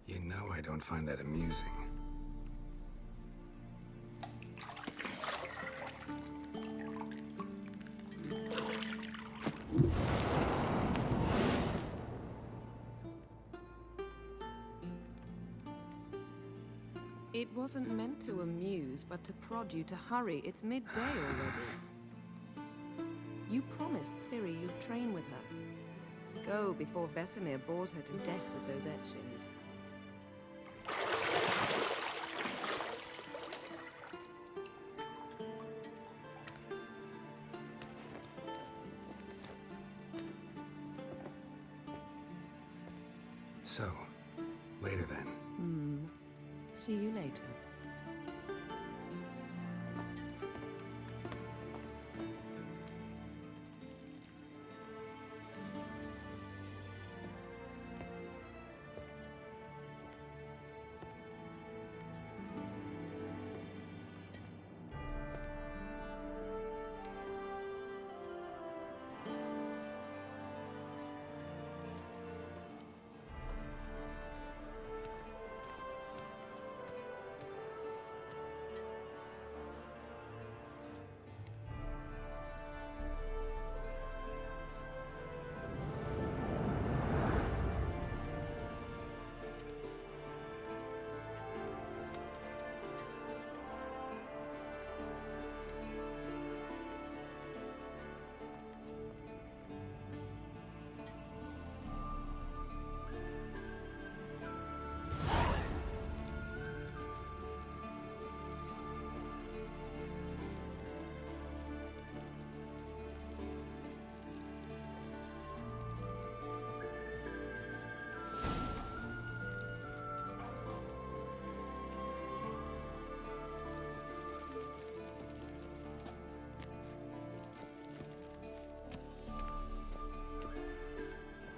You know I don't find that amusing. It wasn't meant to amuse, but to prod you to hurry. It's midday already. You promised Ciri you'd train with her. Go before Vesemir bores her to death with those etchings. So, later then. See you later.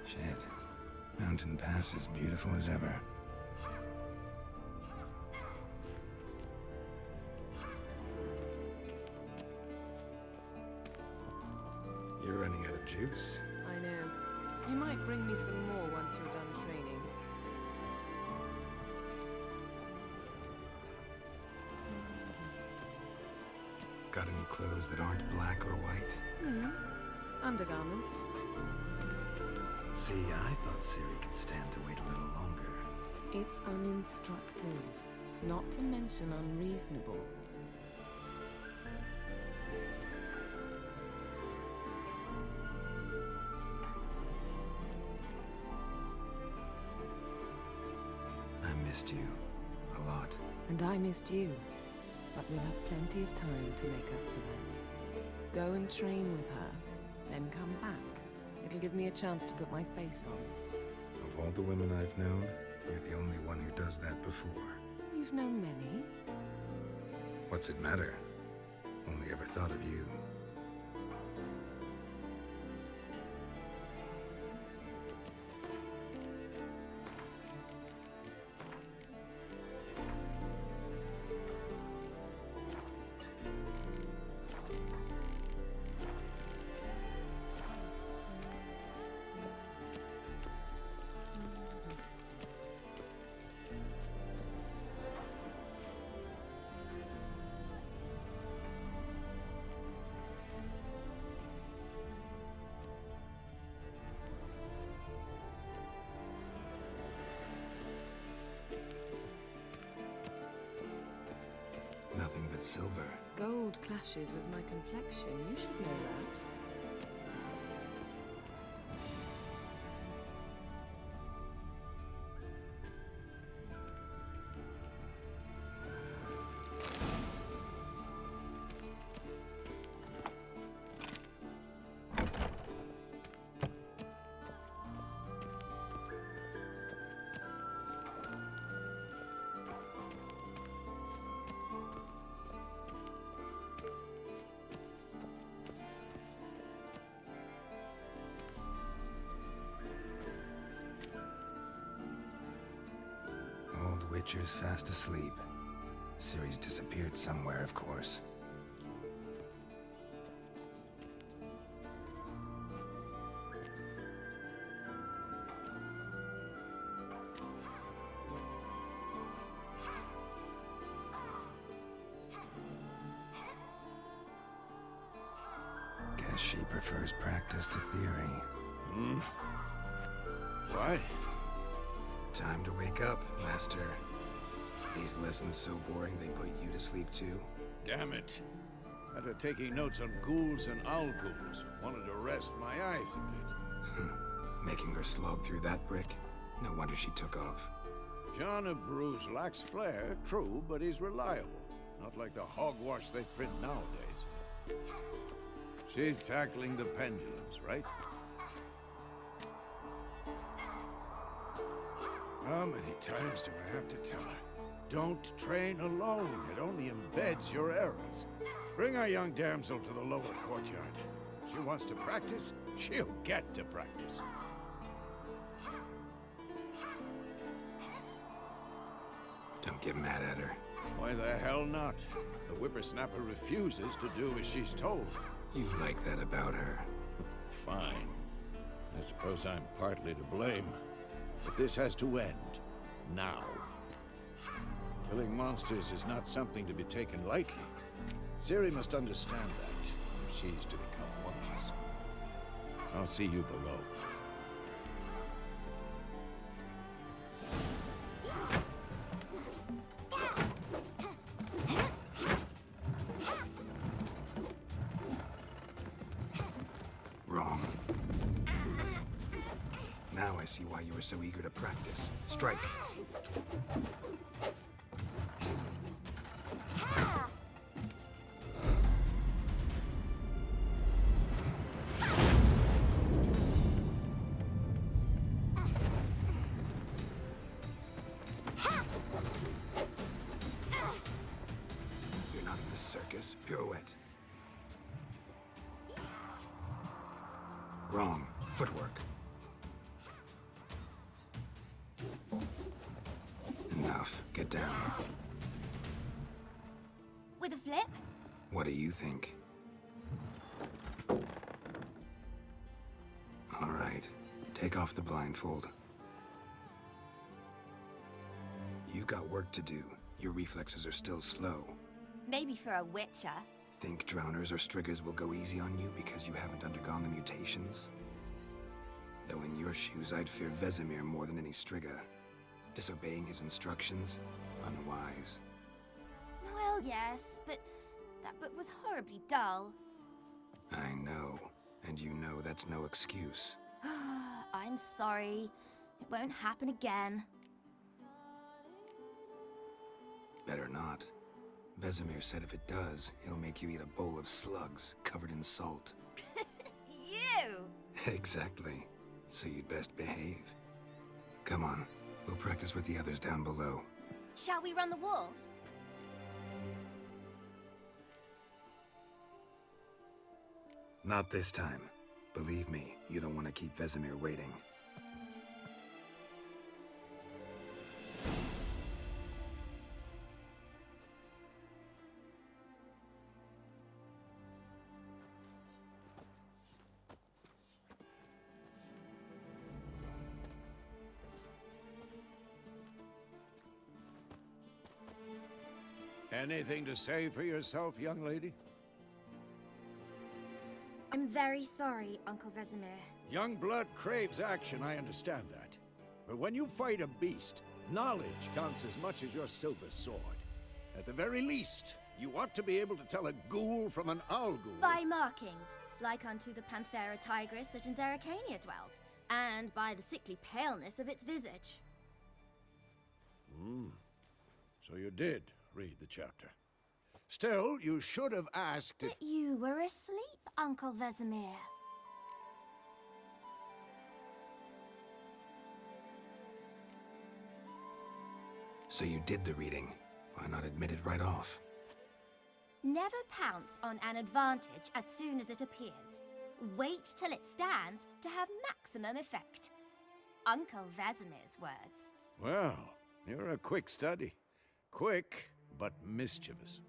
Shit. Mountain Pass is beautiful as ever. You're running out of juice. I know. You might bring me some more once you're done training. Got any clothes that aren't black or white? Undergarments. See, I thought Ciri could stand to wait a little longer. It's uninstructive, not to mention unreasonable. I missed you. A lot. And I missed you. But we'll have plenty of time to make up for that. Go and train with her, then come back. It'll give me a chance to put my face on. Of all the women I've known, you're the only one who does that before. You've known many. What's it matter? Only ever thought of you. Nothing but silver. Gold clashes with my complexion. You should know that. Witcher's fast asleep. Ciri's disappeared somewhere, of course. She prefers practice to theory. Hmm? What? Time to wake up, Master. These lessons so boring they put you to sleep too? Damn it. Had her taking notes on ghouls and owl ghouls. Wanted to rest my eyes a bit. Making her slog through that brick? No wonder she took off. John of Bruges lacks flair, true, but he's reliable. Not like the hogwash they print nowadays. She's tackling the pendulums, right? How many times do I have to tell her? Don't train alone. It only embeds your errors. Bring our young damsel to the lower courtyard. She wants to practice, she'll get to practice. Don't get mad at her. Why the hell not? The whippersnapper refuses to do as she's told. You like that about her. Fine. I suppose I'm partly to blame. But this has to end. Now. Killing monsters is not something to be taken lightly. Ciri must understand that, if she's to become one of us. I'll see you below. Wrong. Now I see why you were so eager to practice. Strike. You're not in the circus. Pirouette. Wrong. Footwork. Enough. Get down. With a flip? What do you think? All right. Take off the blindfold. You've got work to do. Your reflexes are still slow. Maybe for a witcher. Think drowners or striggers will go easy on you because you haven't undergone the mutations? Though in your shoes, I'd fear Vesemir more than any strigger. Disobeying his instructions? Unwise. Well, yes, but that book was horribly dull. I know. And you know that's no excuse. I'm sorry. It won't happen again. Better not. Vesemir said if it does, he'll make you eat a bowl of slugs covered in salt. You! Exactly. So you'd best behave. Come on, we'll practice with the others down below. Shall we run the walls? Not this time. Believe me, you don't want to keep Vesemir waiting. Anything to say for yourself, young lady? I'm very sorry, Uncle Vesemir. Young blood craves action, I understand that. But when you fight a beast, knowledge counts as much as your silver sword. At the very least, you ought to be able to tell a ghoul from an owl ghoul. By markings, like unto the Panthera tigris that in Zerrikania dwells, and by the sickly paleness of its visage. So you did read the chapter. Still, you should have asked if... But you were asleep, Uncle Vesemir. So you did the reading. Why not admit it right off? Never pounce on an advantage as soon as it appears. Wait till it stands to have maximum effect. Uncle Vesemir's words. Well, you're a quick study. Quick, but mischievous.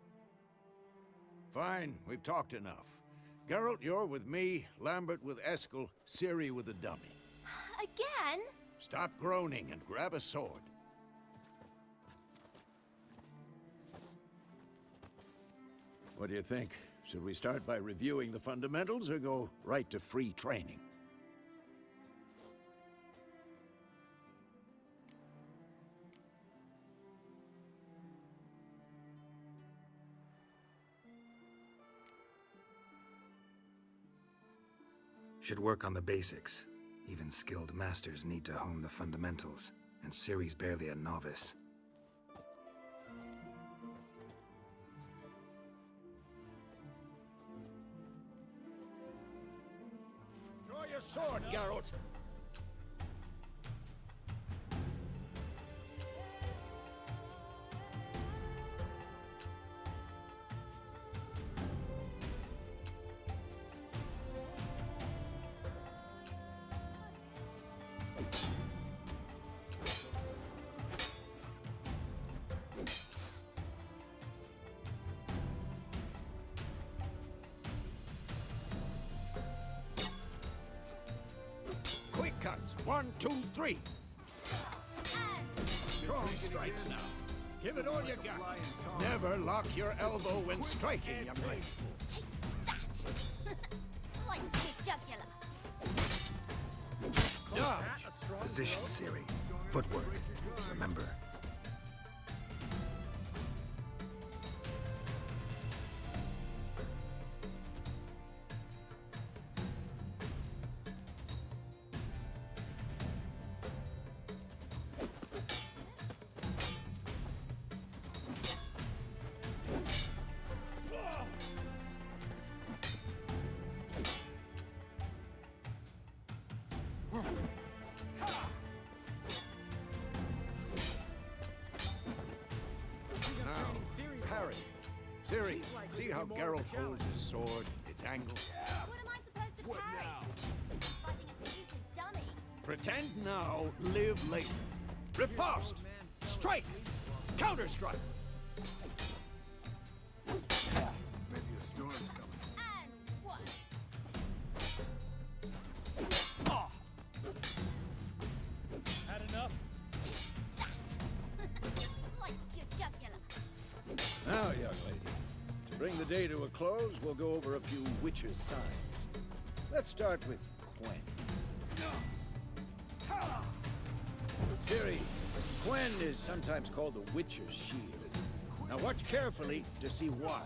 Fine, we've talked enough. Geralt, you're with me, Lambert with Eskel, Ciri with the dummy. Again? Stop groaning and grab a sword. What do you think? Should we start by reviewing the fundamentals or go right to free training? Should work on the basics. Even skilled masters need to hone the fundamentals, and Ciri's barely a novice. Draw your sword, Geralt! Quick cuts. 1, 2, 3. Strong strikes now. Give it all you got. Never lock your elbow when striking, young lady. Take that! Slice your jugular! Dodge. Position, Ciri. Footwork. Remember. Parry. Ciri, see how Geralt holds his sword, its angle? What am I supposed to parry? Fighting a stupid dummy. Pretend now, live later. Riposte! Strike! Counter-strike! Maybe a storm's coming. And one. Had enough? Take that! Slice your jugular. Now, young lady, to bring the day to a close, we'll go over a few witches' signs. Let's start with Quen. Ciri, Quen is sometimes called the Witcher's Shield. Now watch carefully to see why.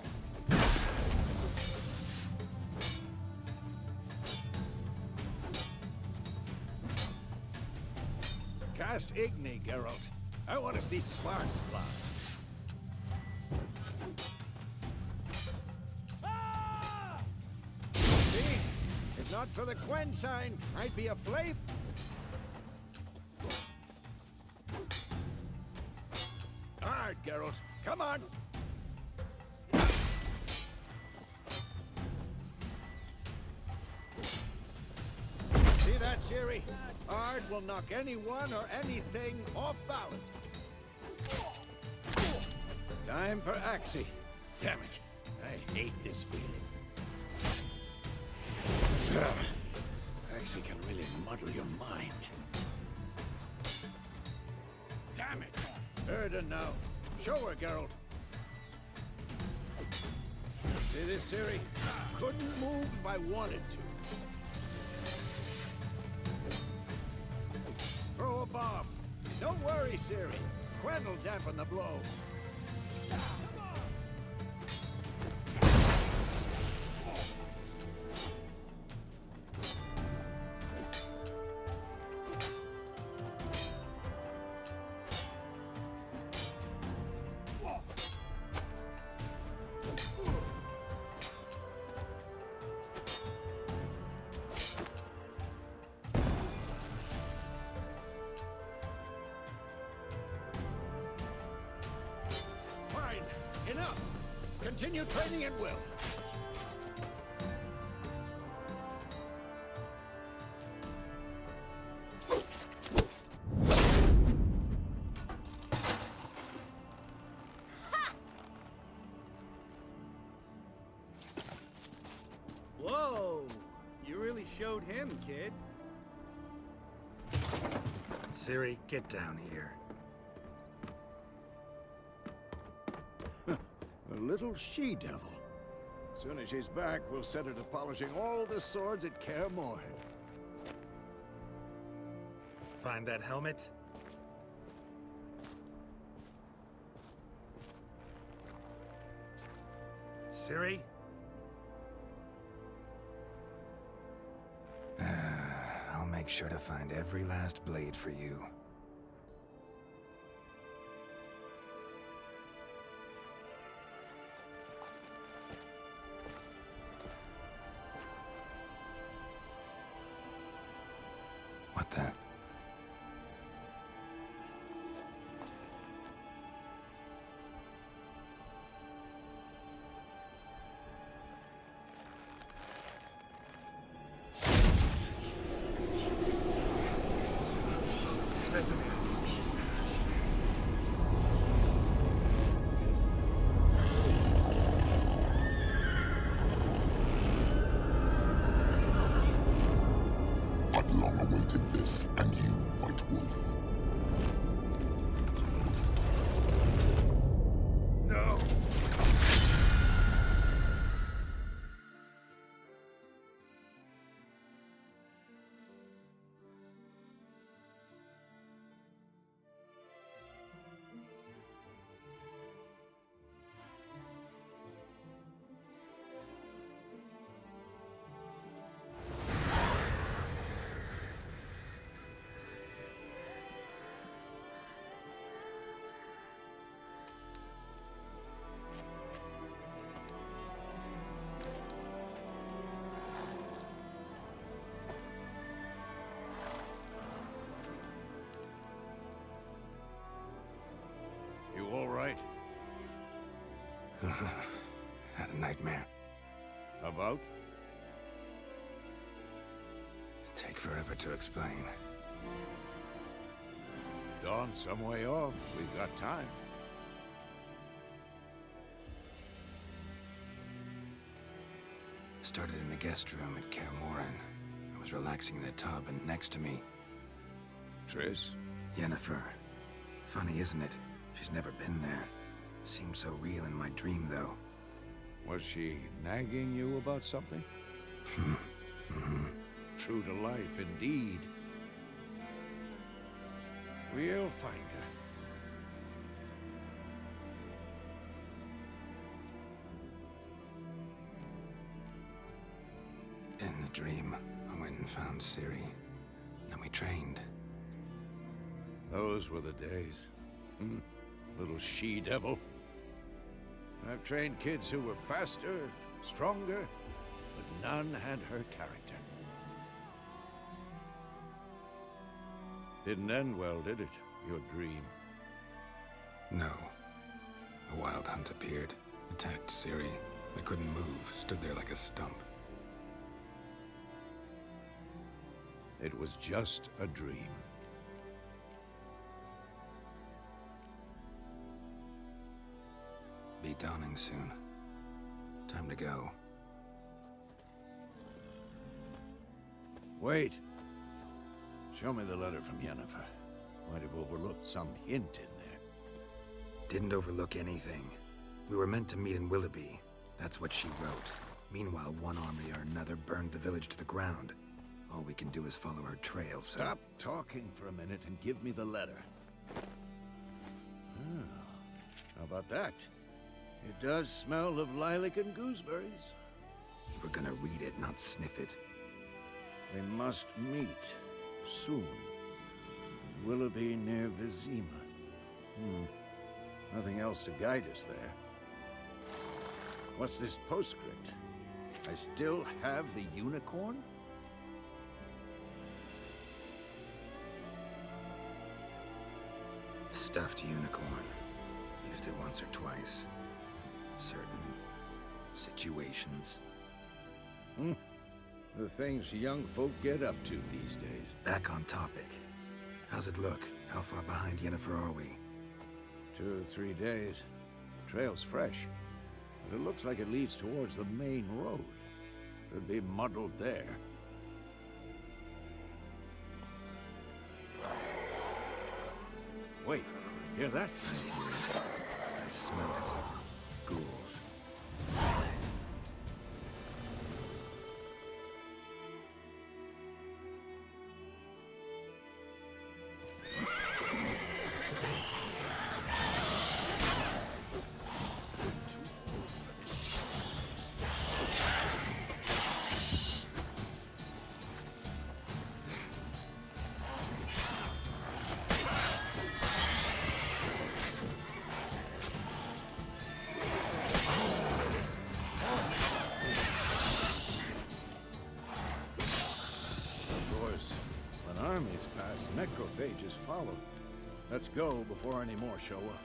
Cast Igni, Geralt. I want to see sparks fly. See? If not for the Quen sign, I'd be aflame. Hard, Geralt. Come on. See that, Ciri? Ard will knock anyone or anything off balance. Time for Axii. Damn it. I hate this feeling. Axii can really muddle your mind. Damn it. Erden now. Show her, Geralt. See this, Ciri? Couldn't move if I wanted to. Throw a bomb. Don't worry, Ciri. Quen will dampen the blow. Fine. Enough. Continue training at will. Whoa! You really showed him, kid. Ciri, get down here. A little she-devil. Soon as she's back, we'll set her to polishing all the swords at Kaer Morhen. Find that helmet? Ciri? I'll make sure to find every last blade for you. What the? Vesemir. I've long awaited this, and you, White Wolf. No! You all right? Had a nightmare. About? Take forever to explain. Dawn's some way off. We've got time. Started in the guest room at Kaer Morhen. I was relaxing in a tub, and next to me, Triss? Yennefer. Funny, isn't it? She's never been there. Seemed so real in my dream, though. Was she nagging you about something? True to life, indeed. We'll find her. In the dream, I went and found Ciri. Then we trained. Those were the days. Little she-devil. I've trained kids who were faster, stronger, but none had her character. Didn't end well, did it? Your dream? No. A wild hunt appeared, attacked Ciri. I couldn't move, stood there like a stump. It was just a dream. Be dawning soon. Time to go. Wait. Show me the letter from Yennefer. Might have overlooked some hint in there. Didn't overlook anything. We were meant to meet in Willoughby. That's what she wrote. Meanwhile, one army or another burned the village to the ground. All we can do is follow her trail, so... Stop talking for a minute and give me the letter. How about that? It does smell of lilac and gooseberries. You were gonna read it, not sniff it. We must meet soon. Willoughby near Vizima. Nothing else to guide us there. What's this postscript? I still have the unicorn? Stuffed unicorn. Used it once or twice. Certain situations. The things young folk get up to these days. Back on topic. How's it look? How far behind Yennefer are we? 2 or 3 days. Trail's fresh, but it looks like it leads towards the main road. Could be muddled there. Wait, hear that? I hear it. I smell it. Ghouls. Armies pass, necrophages follow. Let's go before any more show up.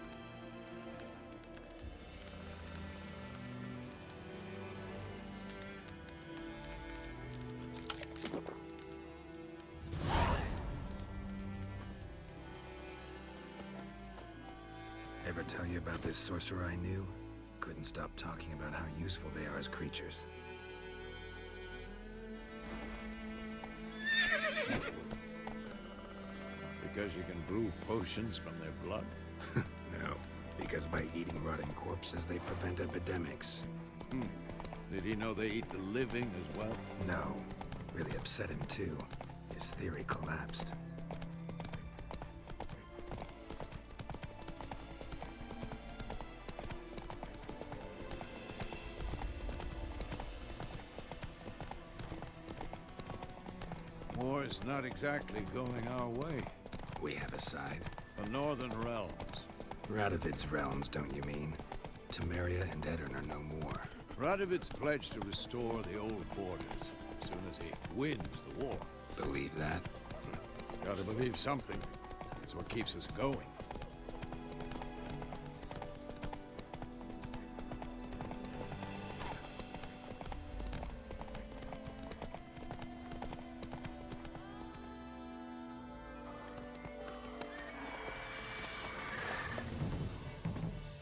Ever tell you about this sorcerer I knew? Couldn't stop talking about how useful they are as creatures. Because you can brew potions from their blood? No, because by eating rotting corpses, they prevent epidemics. Did he know they eat the living as well? No, really upset him too. His theory collapsed. War's not exactly going our way. We have a side. The Northern Realms. Radovid's realms, don't you mean? Temeria and Edirn are no more. Radovid's pledged to restore the old borders as soon as he wins the war. Believe that? Gotta believe something. It's what keeps us going.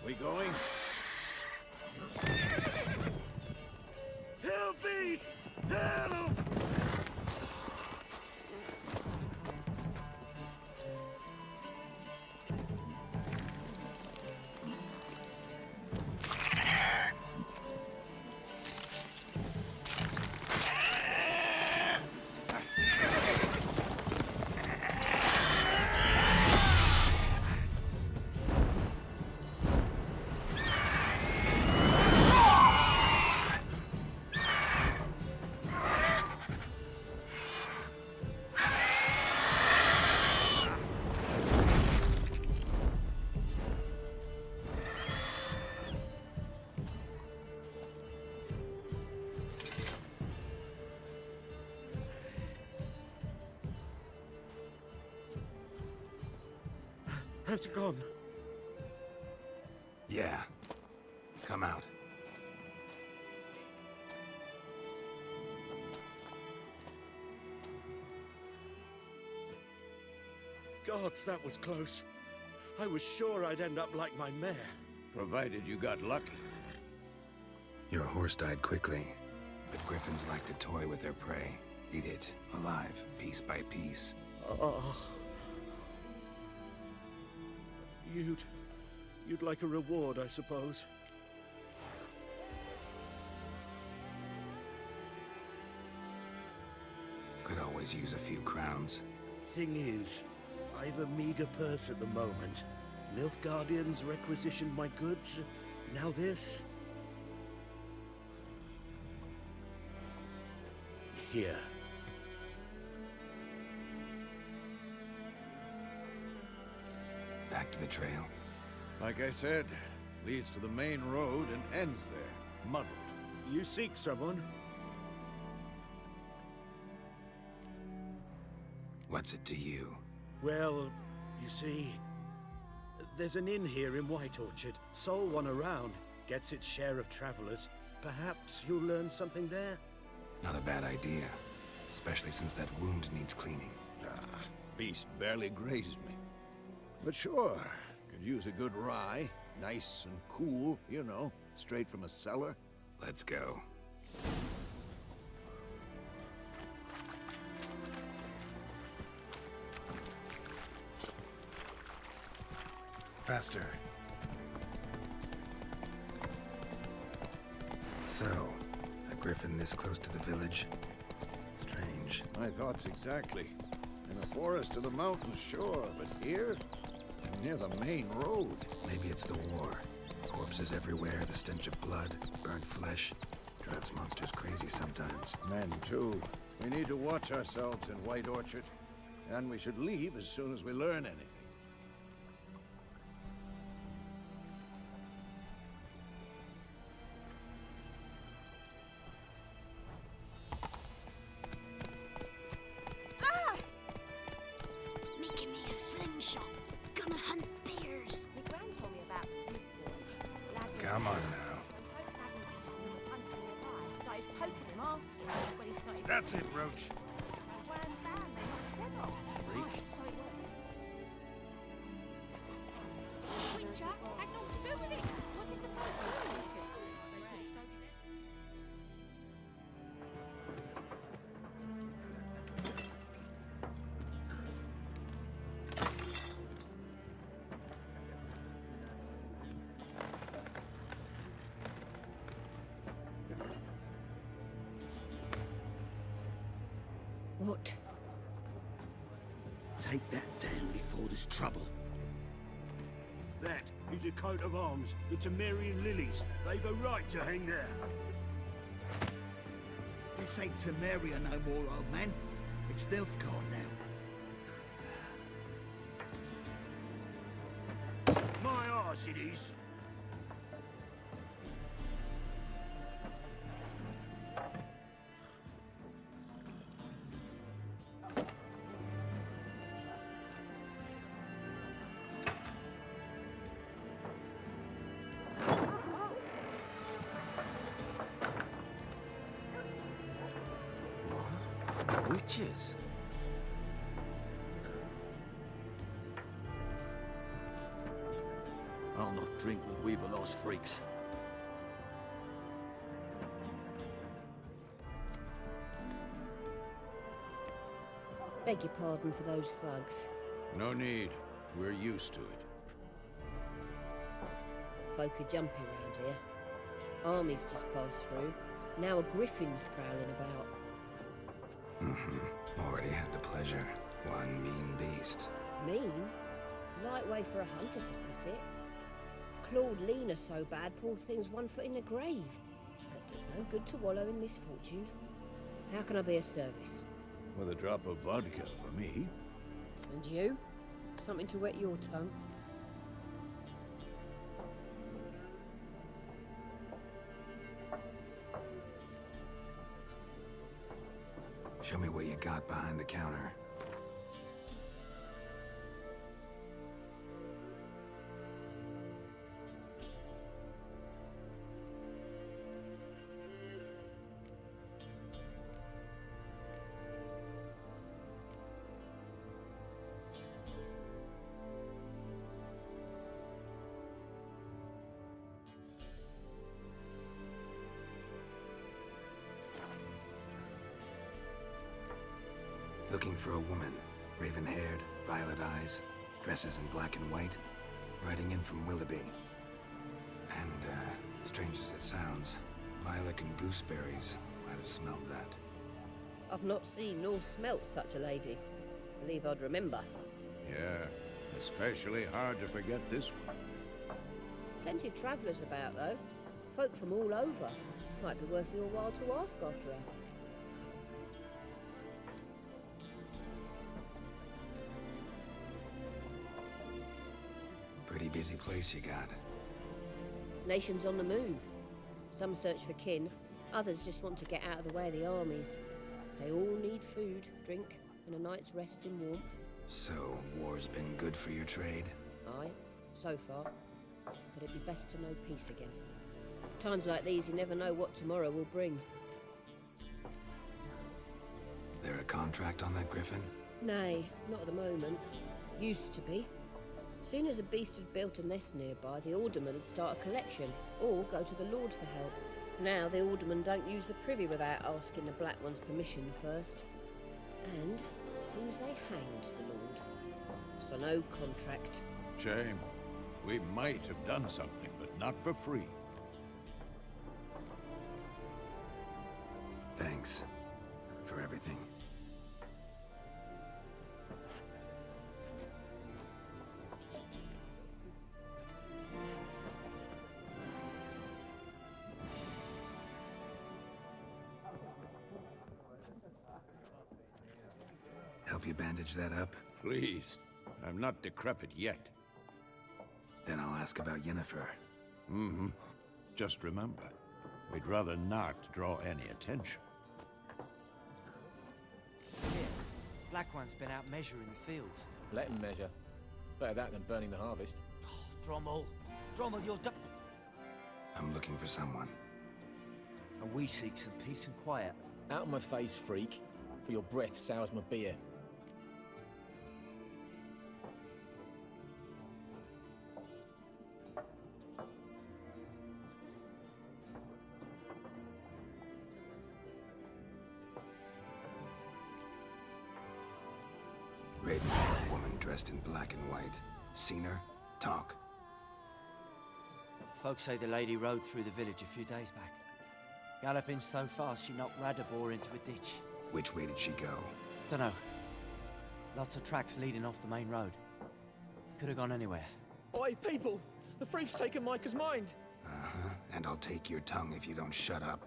We going? Help me! Help! Has it gone? Yeah. Come out. Gods, that was close. I was sure I'd end up like my mare. Provided you got lucky. Your horse died quickly, but griffins like to toy with their prey. Eat it, alive, piece by piece. Oh. You'd like a reward, I suppose. Could always use a few crowns. Thing is, I've a meager purse at the moment. Nilfgaardians requisitioned my goods. Now this. Here. Back to the trail. Like I said, leads to the main road and ends there, muddled. You seek someone? What's it to you? Well, you see, there's an inn here in White Orchard. Sole one around, gets its share of travelers. Perhaps you'll learn something there? Not a bad idea. Especially since that wound needs cleaning. Beast barely grazed me. But sure, could use a good rye. Nice and cool, you know, straight from a cellar. Let's go. Faster. So, a griffin this close to the village? Strange. My thoughts exactly. In the forest or the mountains, sure, but here? Near the main road. Maybe it's the war. Corpses everywhere, the stench of blood, burnt flesh. Drives monsters crazy sometimes. Men, too. We need to watch ourselves in White Orchard. And we should leave as soon as we learn anything. What? Take that down before there's trouble. That is a coat of arms. It's a Marian Lilies. They've a right to hang there. This ain't Temeria no more, old man. It's Nilfgaard now. My arse it is. Witches? I'll not drink with Weaverlost freaks. Beg your pardon for those thugs. No need. We're used to it. Folk are jumping round here. Armies just passed through. Now a griffin's prowling about. Already had the pleasure. One mean beast. Mean? Light way for a hunter to put it. Clawed Lena so bad, poor thing's 1 foot in the grave. But there's no good to wallow in misfortune. How can I be of service? With a drop of vodka for me. And you? Something to wet your tongue? Show me what you got behind the counter. Looking for a woman. Raven-haired, violet eyes, dresses in black and white, riding in from Willoughby. And, strange as it sounds, lilac and gooseberries might have smelled that. I've not seen nor smelt such a lady. Believe I'd remember. Yeah, especially hard to forget this one. Plenty of travellers about, though. Folk from all over. Might be worth your while to ask after her. Pretty busy place you got. Nations on the move. Some search for kin, others just want to get out of the way of the armies. They all need food, drink, and a night's rest in warmth. So, war's been good for your trade? Aye, so far. But it'd be best to know peace again. Times like these, you never know what tomorrow will bring. There a contract on that griffin? Nay, not at the moment. Used to be. Soon as a beast had built a nest nearby, the alderman would start a collection, or go to the Lord for help. Now the aldermen don't use the privy without asking the Black One's permission first. And seems they hanged the Lord. So no contract. Shame. We might have done something, but not for free. Thanks for everything. Help you bandage that up? Please. I'm not decrepit yet. Then I'll ask about Yennefer. Mm-hmm. Just remember, we'd rather not draw any attention. Here, Black One's been out measuring the fields. Let him measure. Better that than burning the harvest. Drommel. Drommel, you're I'm looking for someone. And we seek some peace and quiet. Out of my face, freak. For your breath sours my beer. Raven-haired woman dressed in black and white. Seen her? Talk. Folks say the lady rode through the village a few days back. Galloping so fast she knocked Radabor into a ditch. Which way did she go? Dunno. Lots of tracks leading off the main road. Could have gone anywhere. Oi, people! The freak's taken Micah's mind! Uh-huh. And I'll take your tongue if you don't shut up.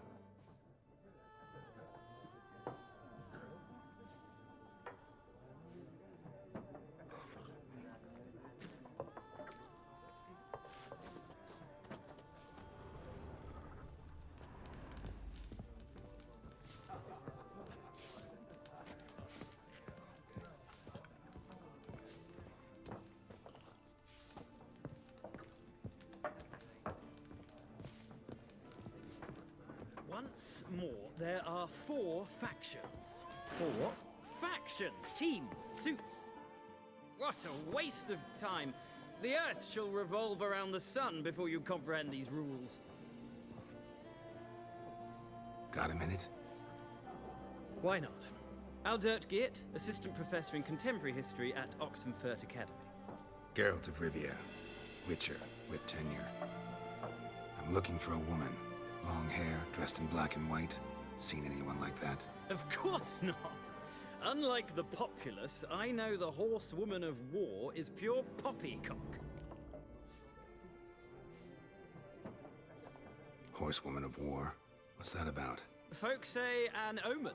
Once more, there are 4 factions. 4 factions, teams, suits. What a waste of time. The Earth shall revolve around the sun before you comprehend these rules. Got a minute? Why not? Aldert Geert, Assistant Professor in Contemporary History at Oxenfurt Academy. Geralt of Rivia. Witcher, with tenure. I'm looking for a woman. Long hair, dressed in black and white. Seen anyone like that? Of course not. Unlike the populace, I know the horsewoman of war is pure poppycock. Horsewoman of war? What's that about? Folk say an omen.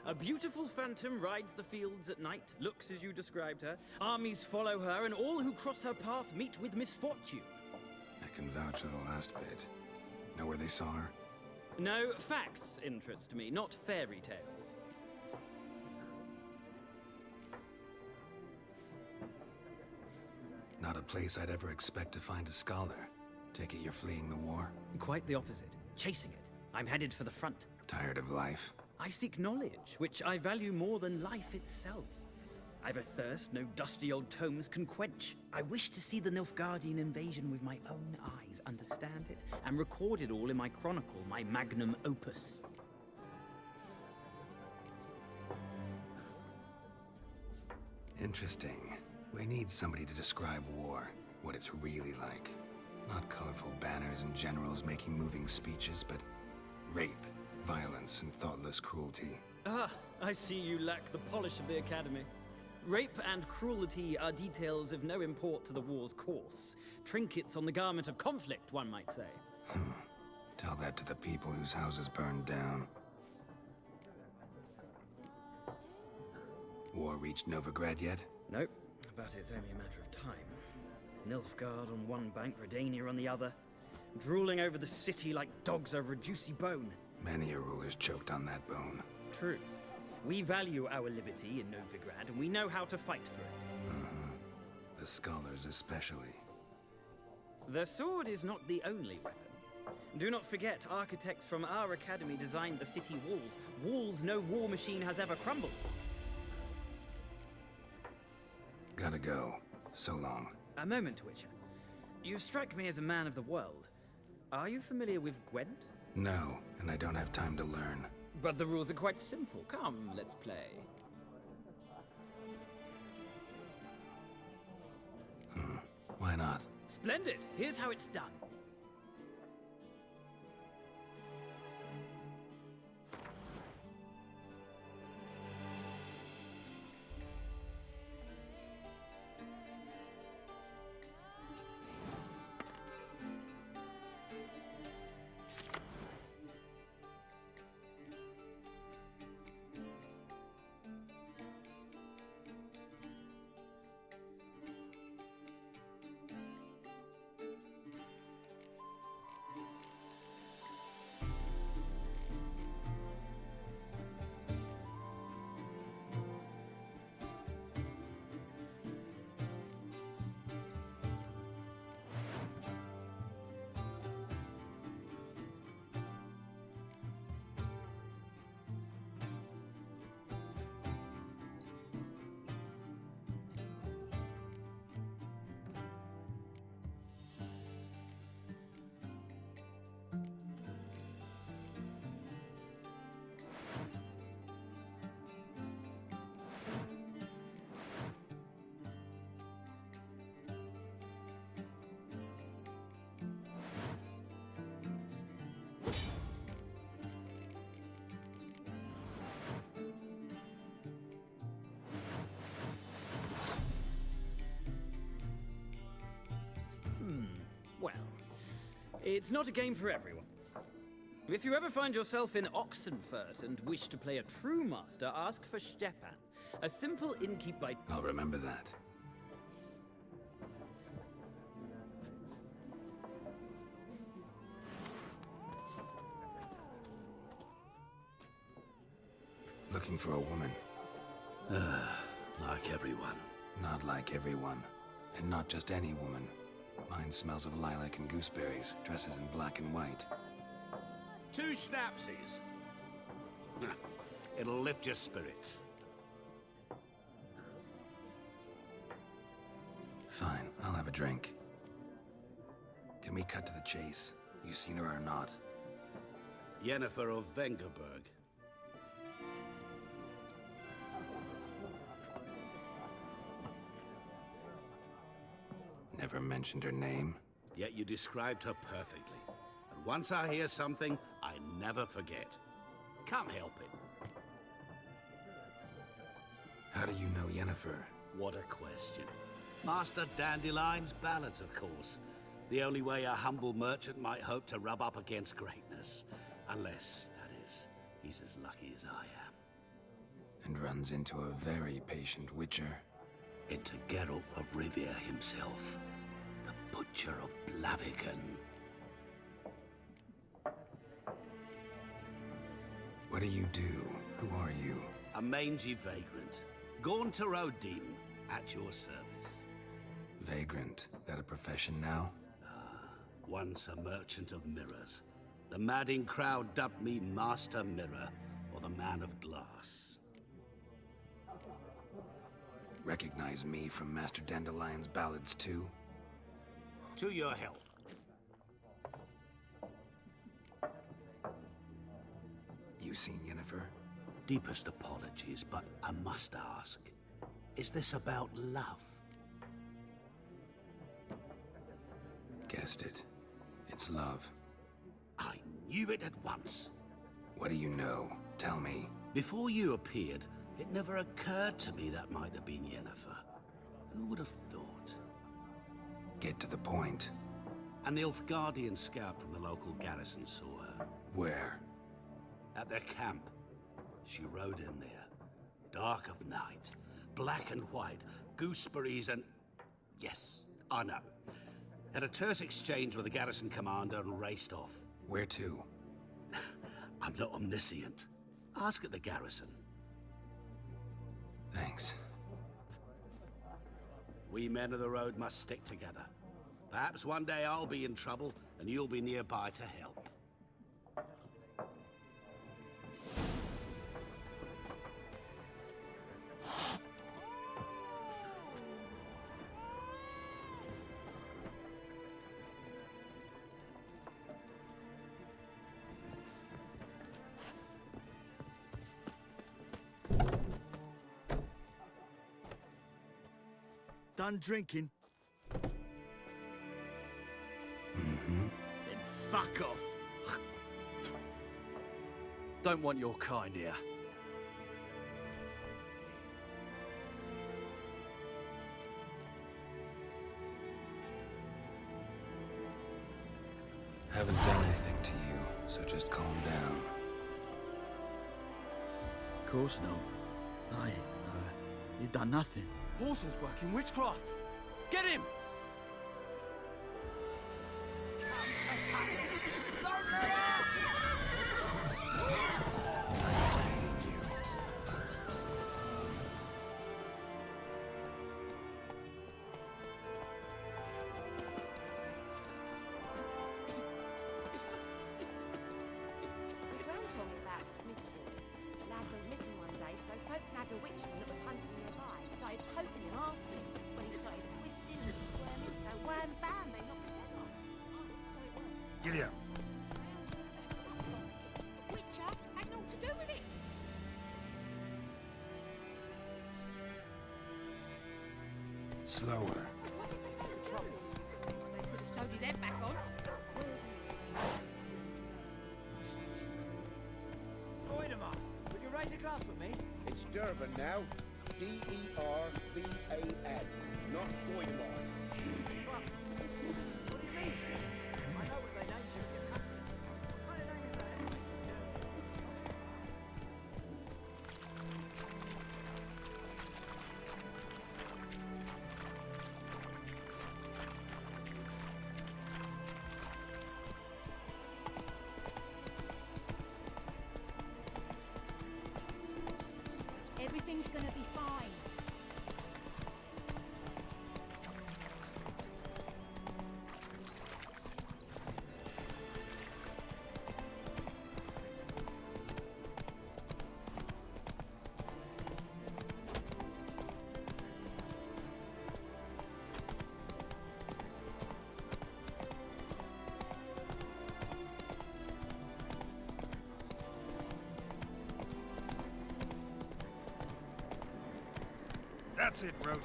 A beautiful phantom rides the fields at night, looks as you described her. Armies follow her, and all who cross her path meet with misfortune. I can vouch for the last bit. Know where they saw her? No, facts interest me, not fairy tales. Not a place I'd ever expect to find a scholar. Take it you're fleeing the war? Quite the opposite. Chasing it. I'm headed for the front. Tired of life? I seek knowledge, which I value more than life itself. I've a thirst no dusty old tomes can quench. I wish to see the Nilfgaardian invasion with my own eyes, understand it, and record it all in my chronicle, my magnum opus. Interesting. We need somebody to describe war, what it's really like. Not colorful banners and generals making moving speeches, but rape, violence, and thoughtless cruelty. Ah, I see you lack the polish of the Academy. Rape and cruelty are details of no import to the war's course. Trinkets on the garment of conflict, one might say. Tell that to the people whose houses burned down. War reached Novigrad yet? Nope, but it's only a matter of time. Nilfgaard on one bank, Redania on the other. Drooling over the city like dogs over a juicy bone. Many a ruler's choked on that bone. True. We value our liberty in Novigrad, and we know how to fight for it. The scholars especially. The sword is not the only weapon. Do not forget, architects from our academy designed the city walls. Walls no war machine has ever crumbled. Gotta go. So long. A moment, Witcher. You strike me as a man of the world. Are you familiar with Gwent? No, and I don't have time to learn. But the rules are quite simple. Come, let's play. Why not? Splendid! Here's how it's done. It's not a game for everyone. If you ever find yourself in Oxenfurt and wish to play a true master, ask for Stepan, a simple innkeep by... I'll remember that. Looking for a woman. Like everyone. Not like everyone. And not just any woman. Mine smells of lilac and gooseberries, dresses in black and white. 2 schnapsies. It'll lift your spirits. Fine, I'll have a drink. Can we cut to the chase? You seen her or not? Yennefer of Vengerberg. Never mentioned her name. Yet you described her perfectly. And once I hear something, I never forget. Can't help it. How do you know Yennefer? What a question. Master Dandelion's ballads, of course. The only way a humble merchant might hope to rub up against greatness. Unless, that is, he's as lucky as I am. And runs into a very patient witcher. Into Geralt of Rivia himself. The Butcher of Blaviken. What do you do? Who are you? A mangy vagrant. Gone to Odin, at your service. Vagrant. That a profession now? Once a merchant of mirrors. The madding crowd dubbed me Master Mirror, or the Man of Glass. Recognize me from Master Dandelion's ballads too? To your health. You seen Yennefer? Deepest apologies, but I must ask. Is this about love? Guessed it. It's love. I knew it at once. What do you know? Tell me. Before you appeared, it never occurred to me that might have been Yennefer. Who would have thought? Get to the point. A Nilfgaardian scout from the local garrison saw her. Where? At their camp. She rode in there. Dark of night. Black and white. Gooseberries and... Yes, I know. Had a terse exchange with the garrison commander and raced off. Where to? I'm not omniscient. Ask at the garrison. Thanks. We men of the road must stick together. Perhaps one day I'll be in trouble, and you'll be nearby to help. Done drinking? Mm-hmm. Then fuck off. Don't want your kind here. Haven't done anything to you, so just calm down. Of course not. You done nothing. Horton's working witchcraft. Get him! Nice meeting you. The Gran told me about a Smith's boy. The lad went missing one day, so folk nabbed a witchman that was hunting nearby, started poking him arsely. When he started twisting and squirming, so wham bam, they knocked his head off. So it worked. Giddy up. Witcher had naught to do with it. Slower. What did the folk trouble? They could have sewed his head back on. Voidemar, would you raise a glass with me? It's Durban now. D-E-R-V-A-N, not Voidemar. What do you mean? I know what they named Everything's gonna be fine. That's it, Roach.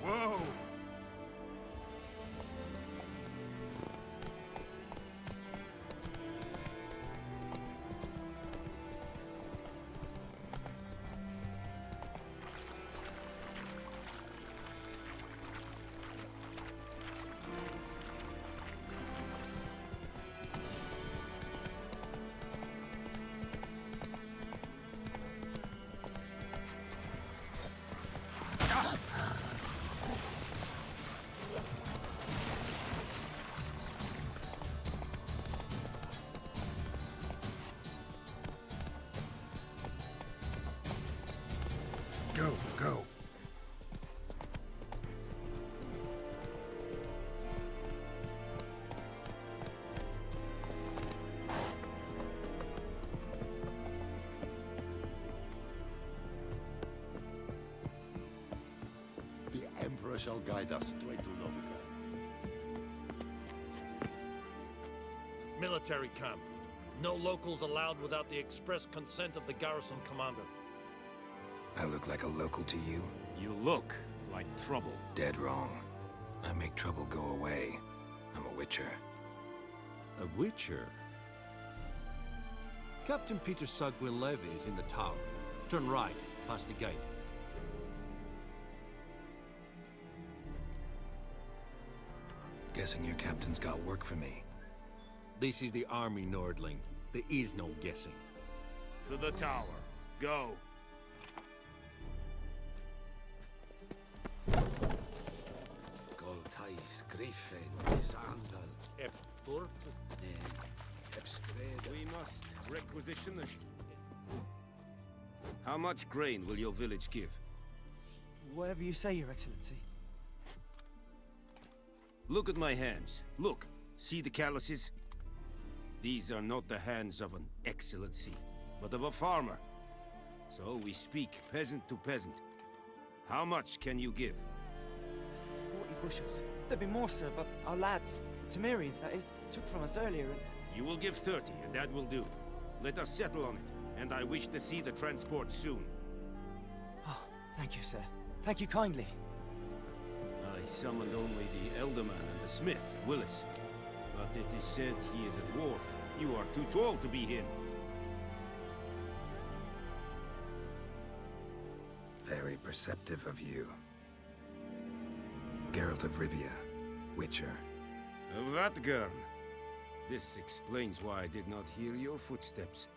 Whoa! Go, go. The Emperor shall guide us straight to Novigrad. Military camp. No locals allowed without the express consent of the garrison commander. I look like a local to you? You look like trouble. Dead wrong. I make trouble go away. I'm a witcher. A witcher? Captain Peter Sugwin Levy is in the tower. Turn right, past the gate. Guessing your captain's got work for me. This is the army, Nordling. There is no guessing. To the tower. Go. Goltais Griffin Isandal Epturp. We must requisition the... How much grain will your village give? Whatever you say, Your Excellency. Look at my hands. Look. See the calluses? These are not the hands of an excellency, but of a farmer. So we speak peasant to peasant. How much can you give? 40 bushels. There'd be more, sir, but our lads, the Temerians, that is, took from us earlier and... You will give 30, and that will do. Let us settle on it, and I wish to see the transport soon. Oh, thank you, sir. Thank you kindly. I summoned only the Elderman and the smith, Willis. But it is said he is a dwarf. You are too tall to be him. Very perceptive of you. Geralt of Rivia, Witcher. Vatgern. This explains why I did not hear your footsteps.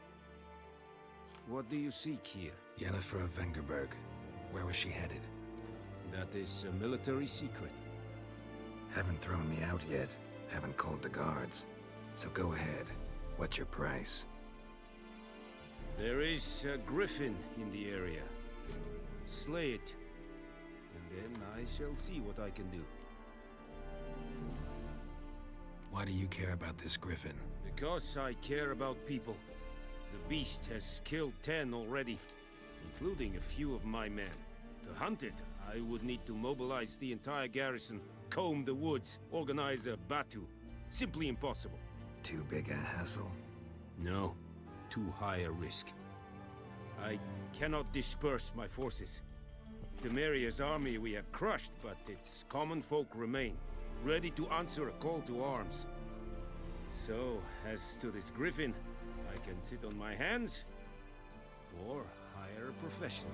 What do you seek here? Yennefer of Vengerberg. Where was she headed? That is a military secret. Haven't thrown me out yet. Haven't called the guards. So go ahead. What's your price? There is a griffin in the area. Slay it. And then I shall see what I can do. Why do you care about this griffin? Because I care about people. The beast has killed 10 already, including a few of my men. To hunt it, I would need to mobilize the entire garrison, comb the woods, organize a batu. Simply impossible. Too big a hassle? No, too high a risk. I cannot disperse my forces. Temeria's army we have crushed, but its common folk remain, ready to answer a call to arms. So, as to this griffin, I can sit on my hands, or hire a professional.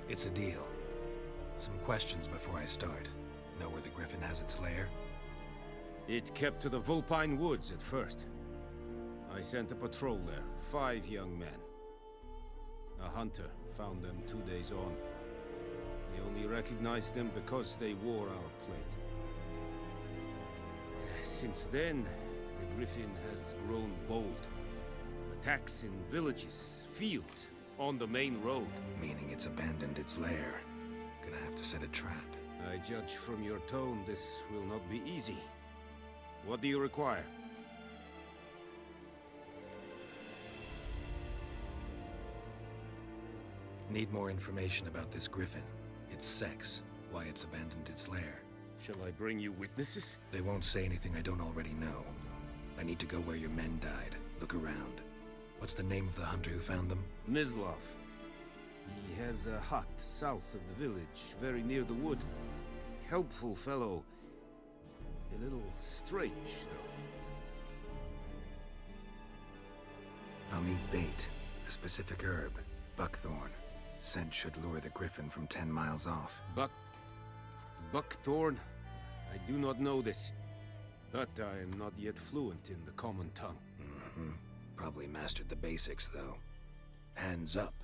It's a deal. Some questions before I start. Know where the griffin has its lair? It kept to the Vulpine Woods at first. I sent a patrol there, 5 young men. A hunter found them 2 days on. They only recognized them because they wore our plate. Since then, the griffin has grown bold. Attacks in villages, fields, on the main road. Meaning it's abandoned its lair. Gonna have to set a trap. I judge from your tone this will not be easy. What do you require? Need more information about this griffin. Its sex, why it's abandoned its lair. Shall I bring you witnesses? They won't say anything I don't already know. I need to go where your men died. Look around. What's the name of the hunter who found them? Mislav. He has a hut south of the village, very near the wood. Helpful fellow. A little strange, though. I'll need bait. A specific herb. Buckthorn. Scent should lure the griffin from 10 miles off. Buckthorn? I do not know this. But I am not yet fluent in the common tongue. Probably mastered the basics, though. Hands up.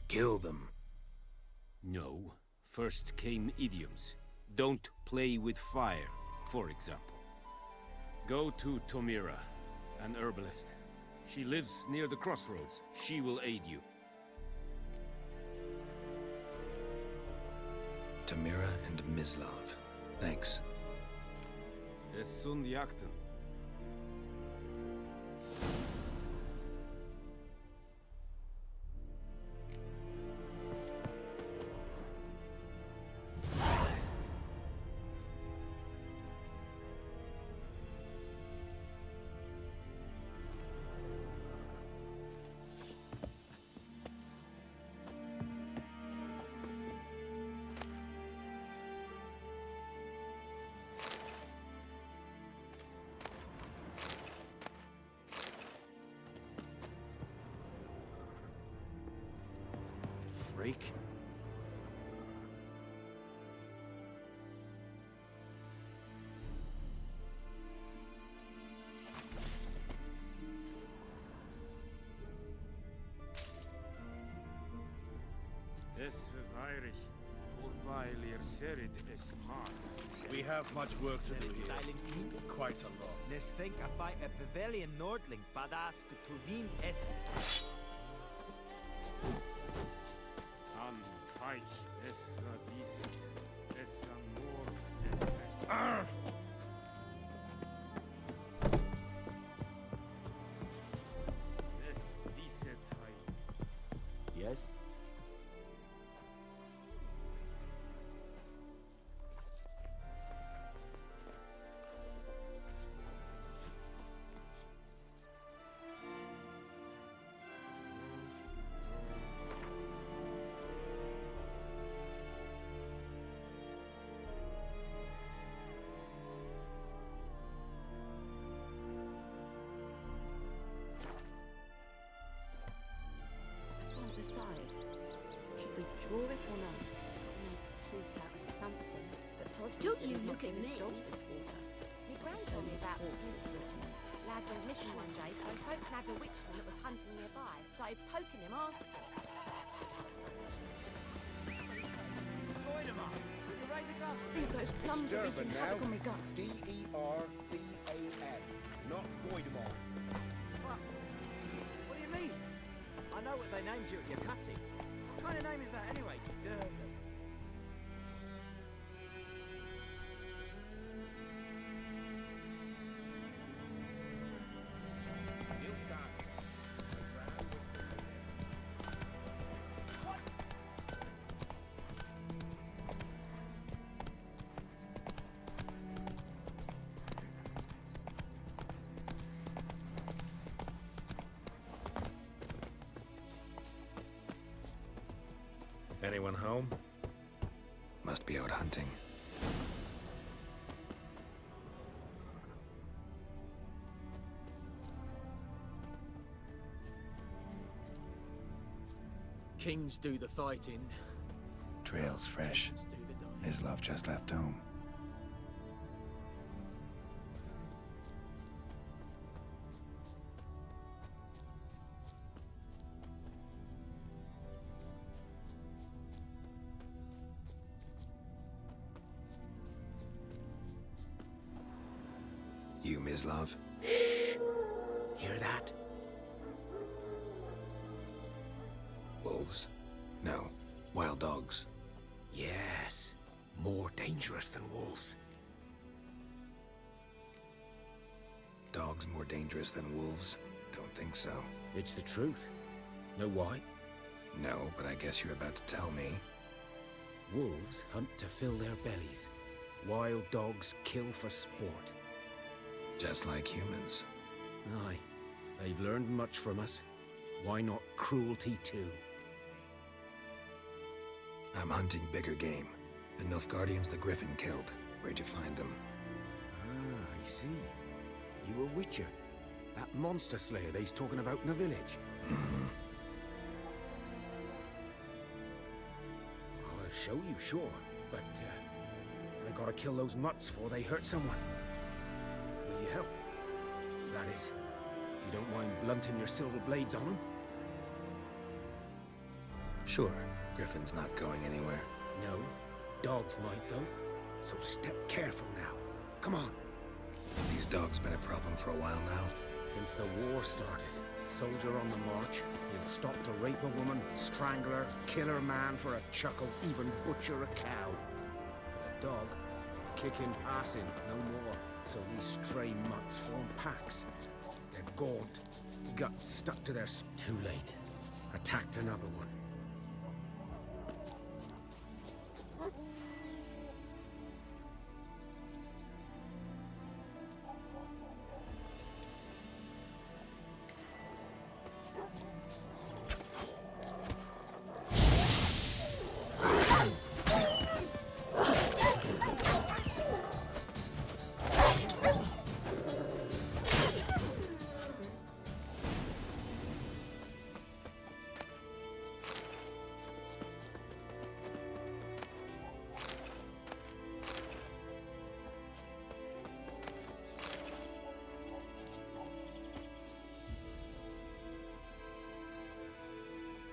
Kill them. No. First came idioms. Don't play with fire, for example. Go to Tomira, an herbalist. She lives near the crossroads. She will aid you. Tomira and Mislav. Thanks. Des Sundjakten. Freak. Es verweirig. Wobei serid es mar. We have much work to do here. Quite a lot. Let's think I fight a Pavilion Nordling, Badask Tuvin es. An feich es verwiesen. Es amor es. Es diese Teil. Yes? Decide. Should we draw it or not? Make soup out of something. But Tosma Don't said you he'd not look at give his me. dog this water. My gran told me about Smith's lad went missing one day, so folk nabbed a witchman that was hunting nearby. Started poking him, asking. I think those plums are wreaking havoc on my gut. D-E-R-V-A-N. Not Goidemar. What do you mean? I know what they named you at your cutting. What kind of name is that anyway? Dervin. Anyone home? Must be out hunting. Kings do the fighting. Trail's fresh. Peasants do the dying. His love just left home. You, Mislav? Hear that? Wolves? No. Wild dogs. Yes. More dangerous than wolves. Dogs more dangerous than wolves? Don't think so. It's the truth. Know why? No, but I guess you're about to tell me. Wolves hunt to fill their bellies. Wild dogs kill for sport. Just like humans. Aye. They've learned much from us. Why not cruelty too? I'm hunting bigger game. The Nilfgaardians the Griffin killed. Where'd you find them? Ah, I see. You a witcher. That monster slayer they's talking about in the village. Mm-hmm. I'll show you, sure. But, I gotta kill those mutts before they hurt someone. Will you help? That is, if you don't mind blunting your silver blades on them. Sure. Griffin's not going anywhere. No. Dogs might, though. So step careful now. Come on. These dogs been a problem for a while now. Since the war started. Soldier on the march. He'll stop to rape a woman, strangle her, kill her man for a chuckle, even butcher a cow. A dog, kicking, passing, no more. So these stray mutts form packs. They're gaunt, guts stuck to their too late. Attacked another one.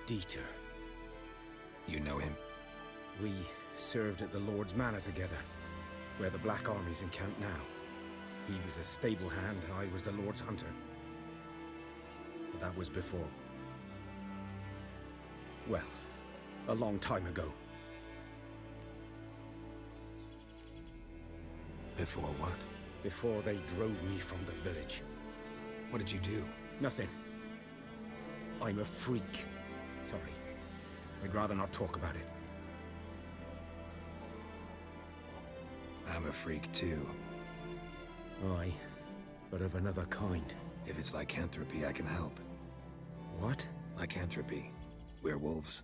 Dieter. You know him? We served at the Lord's Manor together, where the Black Army's encamped now. He was a stable hand, I was the Lord's hunter. But that was before. Well, a long time ago. Before what? Before they drove me from the village. What did you do? Nothing. I'm a freak. Sorry. I'd rather not talk about it. I'm a freak too. Aye, but of another kind. If it's lycanthropy, I can help. What? Lycanthropy. Werewolves.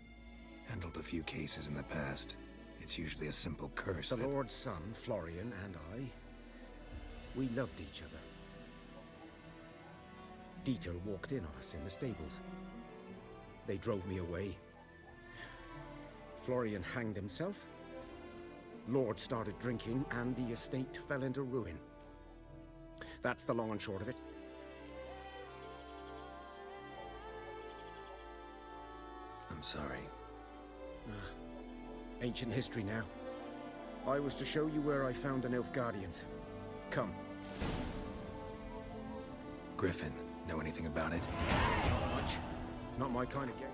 Handled a few cases in the past. It's usually a simple curse The that... Lord's son, Florian, and I, we loved each other. Dieter walked in on us in the stables. They drove me away. Florian hanged himself. Lord started drinking, and the estate fell into ruin. That's the long and short of it. I'm sorry. Ancient history now. I was to show you where I found the Nilfgaardians. Come. Griffin, know anything about it? Not much. It's not my kind of game.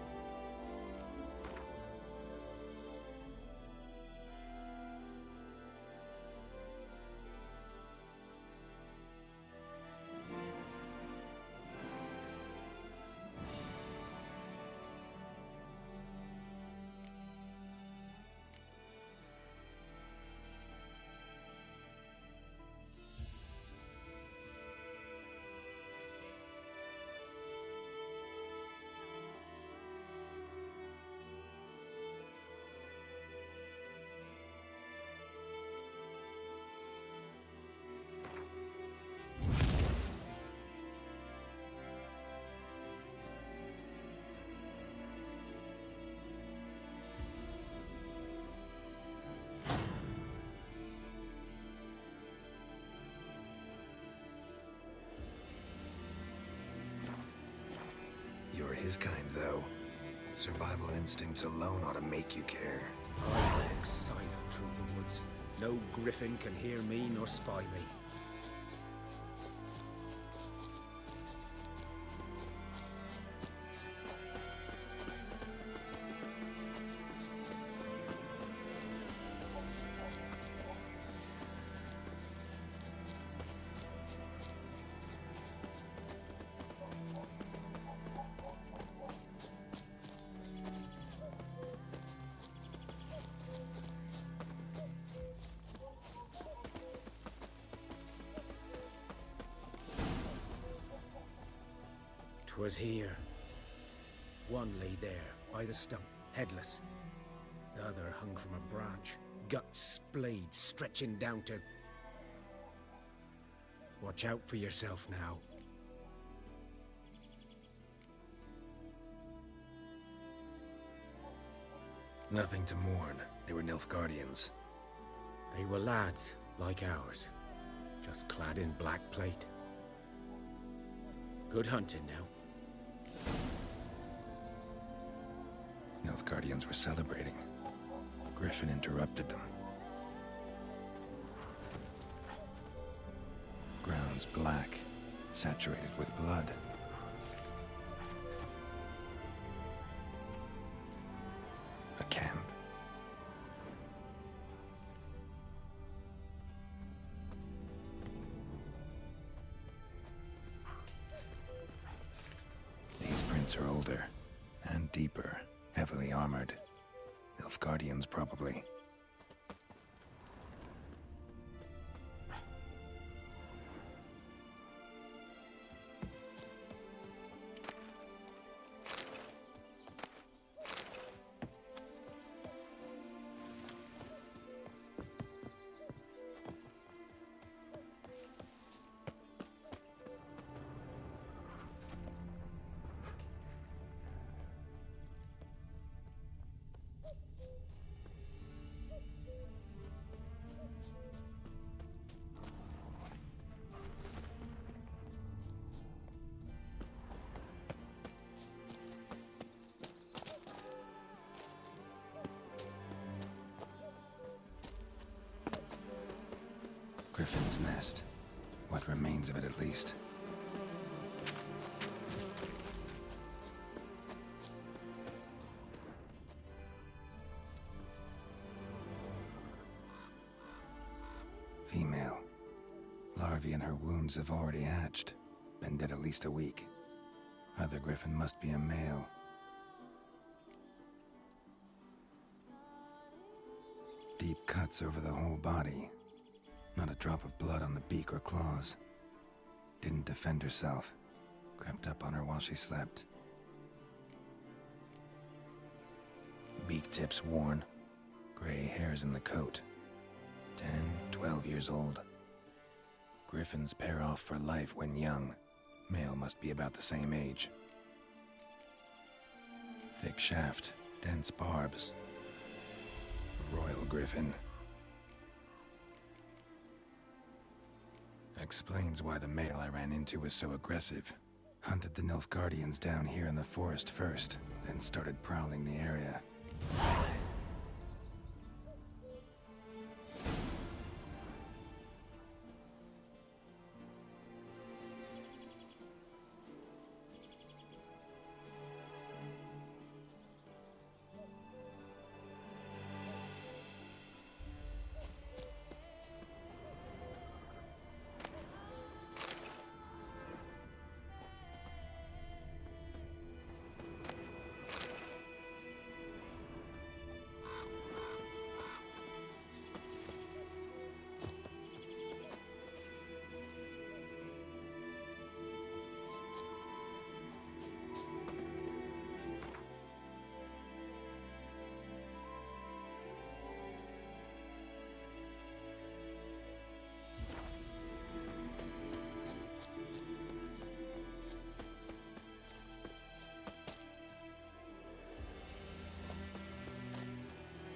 You're his kind, though. Survival instincts alone ought to make you care. I walk silent through the woods. No griffin can hear me nor spy me. Was here. One lay there, by the stump, headless. The other hung from a branch, guts splayed, stretching down to... Watch out for yourself now. Nothing to mourn. They were Nilfgaardians. They were lads, like ours, just clad in black plate. Good hunting now. Nilfgaardians were celebrating. Griffin interrupted them. Ground's black, saturated with blood. A camp. These prints are older and deeper. Heavily armored. Nilfgaardians, probably. Griffin's nest. What remains of it, at least. Female. Larvae in her wounds have already hatched. Been dead at least a week. Other griffin must be a male. Deep cuts over the whole body. Not a drop of blood on the beak or claws. Didn't defend herself. Crept up on her while she slept. Beak tips worn. Gray hairs in the coat. 10, 12 years old. Griffins pair off for life when young. Male must be about the same age. Thick shaft, dense barbs. A royal griffin. Explains why the male I ran into was so aggressive. Hunted the Nilfgaardians down here in the forest first, then started prowling the area.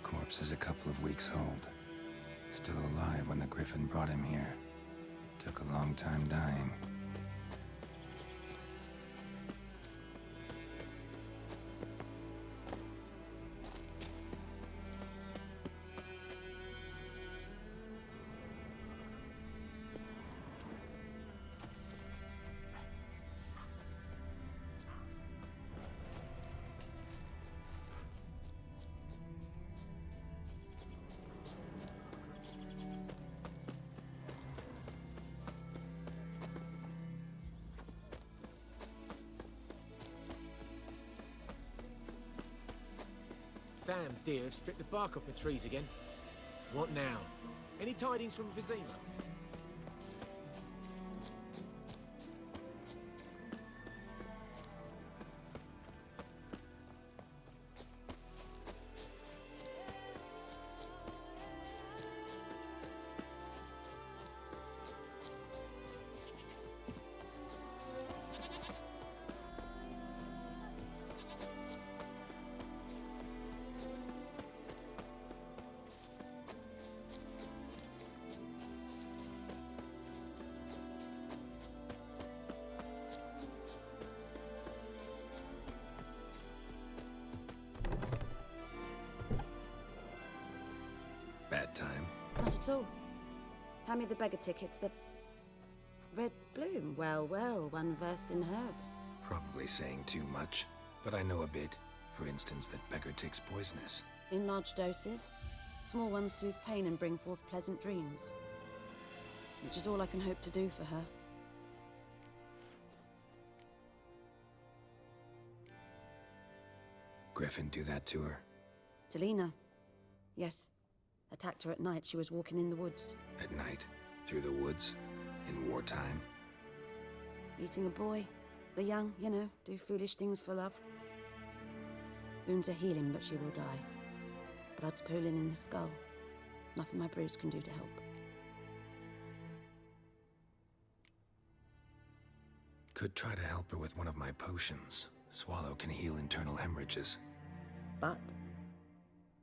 Corpse is a couple of weeks old. Still alive when the Griffin brought him here. Took a long time dying. Damn deer have stripped the bark off my trees again. What now? Any tidings from Vizima? Bad time? Not at all. Hand me the beggar tickets, the... Red Bloom. Well, well, one versed in herbs. Probably saying too much, but I know a bit. For instance, that beggar tick's poisonous. In large doses. Small ones soothe pain and bring forth pleasant dreams. Which is all I can hope to do for her. Griffin do that to her? Delina. Yes. Attacked her at night. She was walking in the woods. At night? Through the woods? In wartime? Meeting a boy. The young, you know, do foolish things for love. Wounds are healing, but she will die. Blood's pooling in her skull. Nothing my bruise can do to help. Could try to help her with one of my potions. Swallow can heal internal hemorrhages. But?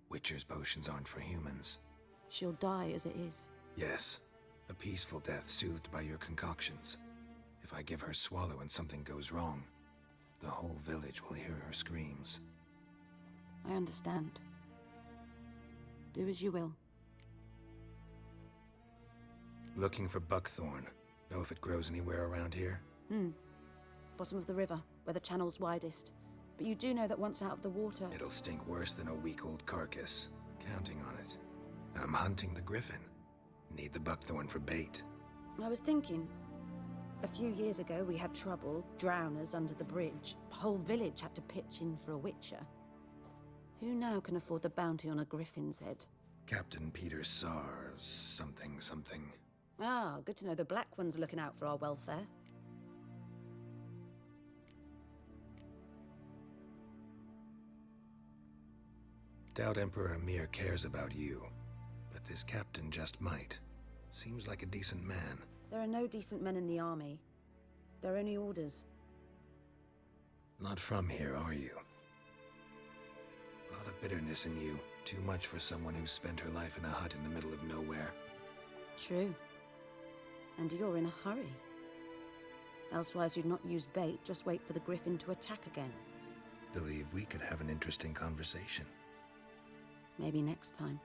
Witcher's potions aren't for humans. She'll die as it is. Yes. A peaceful death soothed by your concoctions. If I give her Swallow and something goes wrong, the whole village will hear her screams. I understand. Do as you will. Looking for buckthorn. Know if it grows anywhere around here? Bottom of the river, where the channel's widest. But you do know that once out of the water... It'll stink worse than a week-old carcass. Counting on it. I'm hunting the griffin. Need the buckthorn for bait. I was thinking... A few years ago, we had trouble, drowners under the bridge. The whole village had to pitch in for a witcher. Who now can afford the bounty on a griffin's head? Captain Peter Sars, something. Ah, good to know the Black One's looking out for our welfare. Doubt Emperor Emir cares about you, but this captain just might. Seems like a decent man. There are no decent men in the army. They're only orders. Not from here, are you? A lot of bitterness in you. Too much for someone who spent her life in a hut in the middle of nowhere. True. And you're in a hurry. Elsewise you'd not use bait, just wait for the griffin to attack again. Believe we could have an interesting conversation. Maybe next time.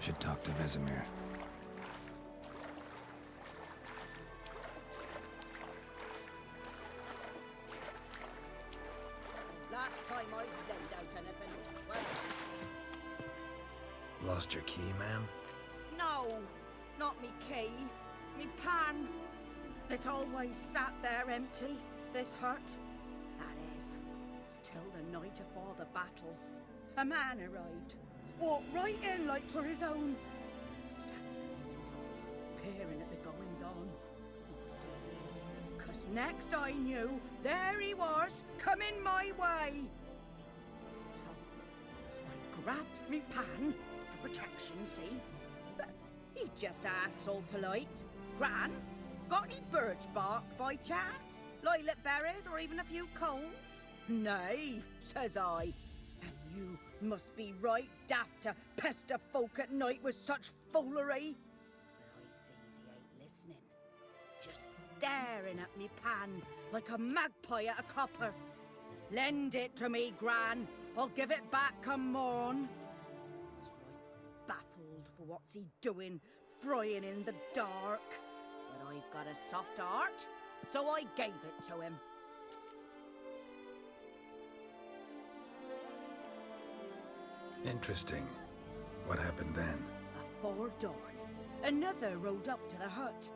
Should talk to Vesemir. Lost your key, ma'am? No, not me key. Me pan. It's always sat there empty, this hut. That is, till the night afore the battle. A man arrived. Walked right in like 'twere his own. Standing at the window, peering at the goings-on. He must have been. 'Cause next I knew, there he was, coming my way. So, I grabbed me pan, for protection, see? But he just asks all polite. Gran, got any birch bark by chance? Lilac berries or even a few coals? Nay, says I. And you must be right daft to pester folk at night with such foolery. But I sees he ain't listening. Just staring at me pan like a magpie at a copper. Lend it to me, Gran. I'll give it back come morn. I was right baffled for what's he doing, frying in the dark. But I've got a soft heart, so I gave it to him. Interesting. What hafpened then? Afore dawn, another rode up to the hut.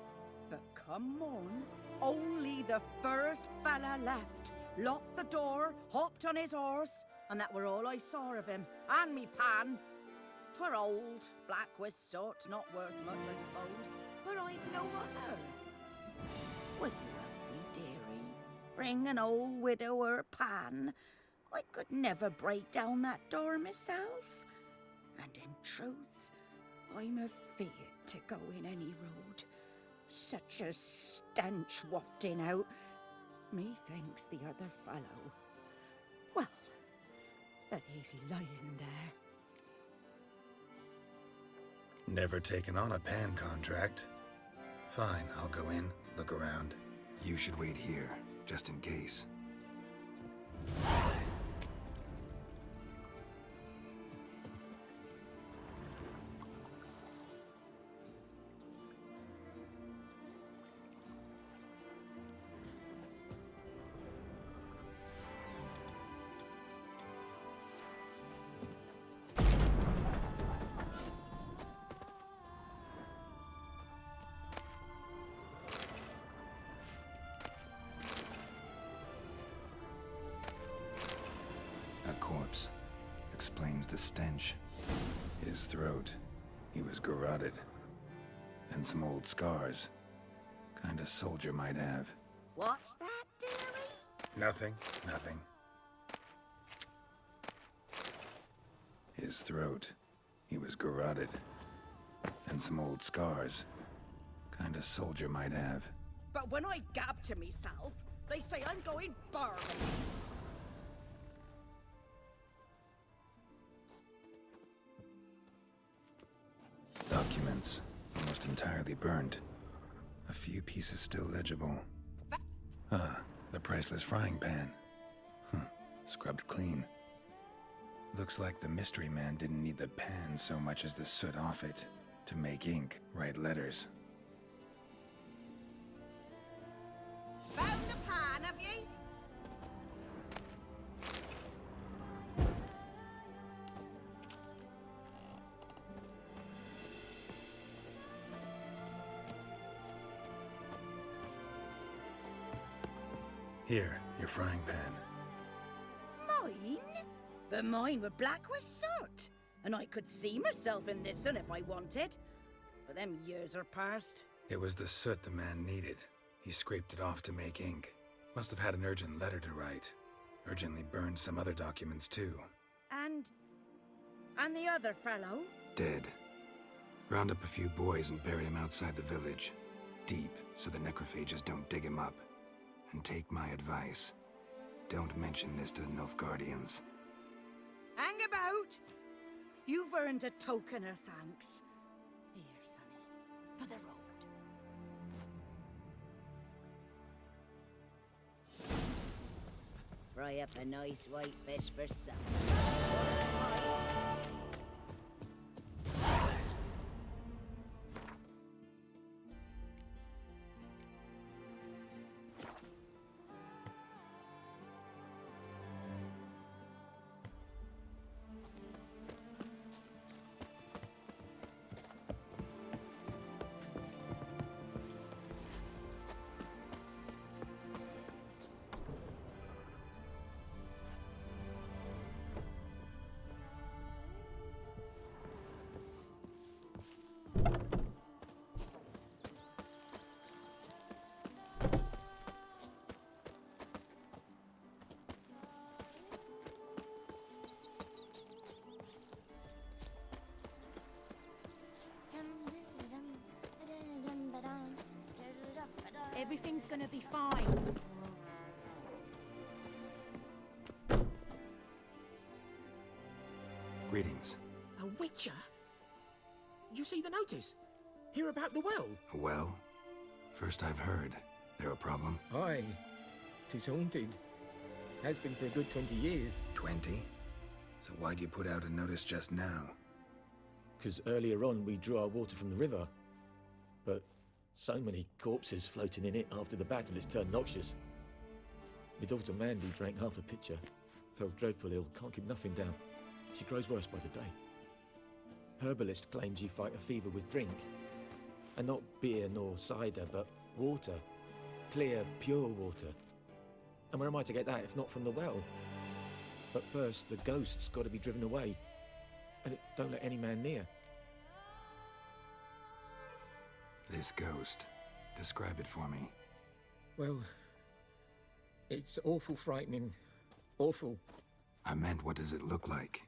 But come morn, only the first fella left. Locked the door, hopped on his horse, and that were all I saw of him. And me pan. 'Twere old, black with soot, not worth much, I suppose. But I've no other. Will you help me, dearie? Bring an old widower pan. I could never break down that door myself. And in truth, I'm afeard to go in any road. Such a stench wafting out. Methinks the other fellow, well, that he's lying there. Never taken on a pan contract. Fine, I'll go in, look around. You should wait here, just in case. A corpse. Explains the stench. His throat. He was garroted. And some old scars. Kind of soldier might have. What's that, dearie? Nothing. His throat. He was garroted. And some old scars. Kind of soldier might have. But when I gab to myself, they say I'm going barley. Documents. Almost entirely burned. A few pieces still legible. Ah, the priceless frying pan. Scrubbed clean. Looks like the mystery man didn't need the pan so much as the soot off it to make ink, write letters. Found the pan, have ye? Here, your frying pan. Mine? But mine were black with soot. And I could see myself in this one if I wanted. But them years are past. It was the soot the man needed. He scraped it off to make ink. Must have had an urgent letter to write. Urgently burned some other documents too. And the other fellow? Dead. Round up a few boys and bury him outside the village. Deep, so the necrophages don't dig him up. And take my advice. Don't mention this to the Nilfgaardians. Hang about! You've earned a token of thanks. Here, sonny, for the road. Fry up a nice white fish for supper. Everything's gonna be fine. Greetings. A witcher? You see the notice? Hear about the well? A well? First I've heard. There a problem? Aye. 'Tis haunted. Has been for a good 20 years. 20? So why'd you put out a notice just now? Because earlier on we drew our water from the river. But so many corpses floating in it after the battle it's turned noxious. My daughter Mandy drank half a pitcher. Fell dreadful ill, can't keep nothing down. She grows worse by the day. Herbalist claims you fight a fever with drink. And not beer nor cider, but water. Clear, pure water. And where am I to get that if not from the well? But first, the ghost's got to be driven away. And it don't let any man near. This ghost. Describe it for me. Well, it's awful frightening. Awful. I meant, what does it look like?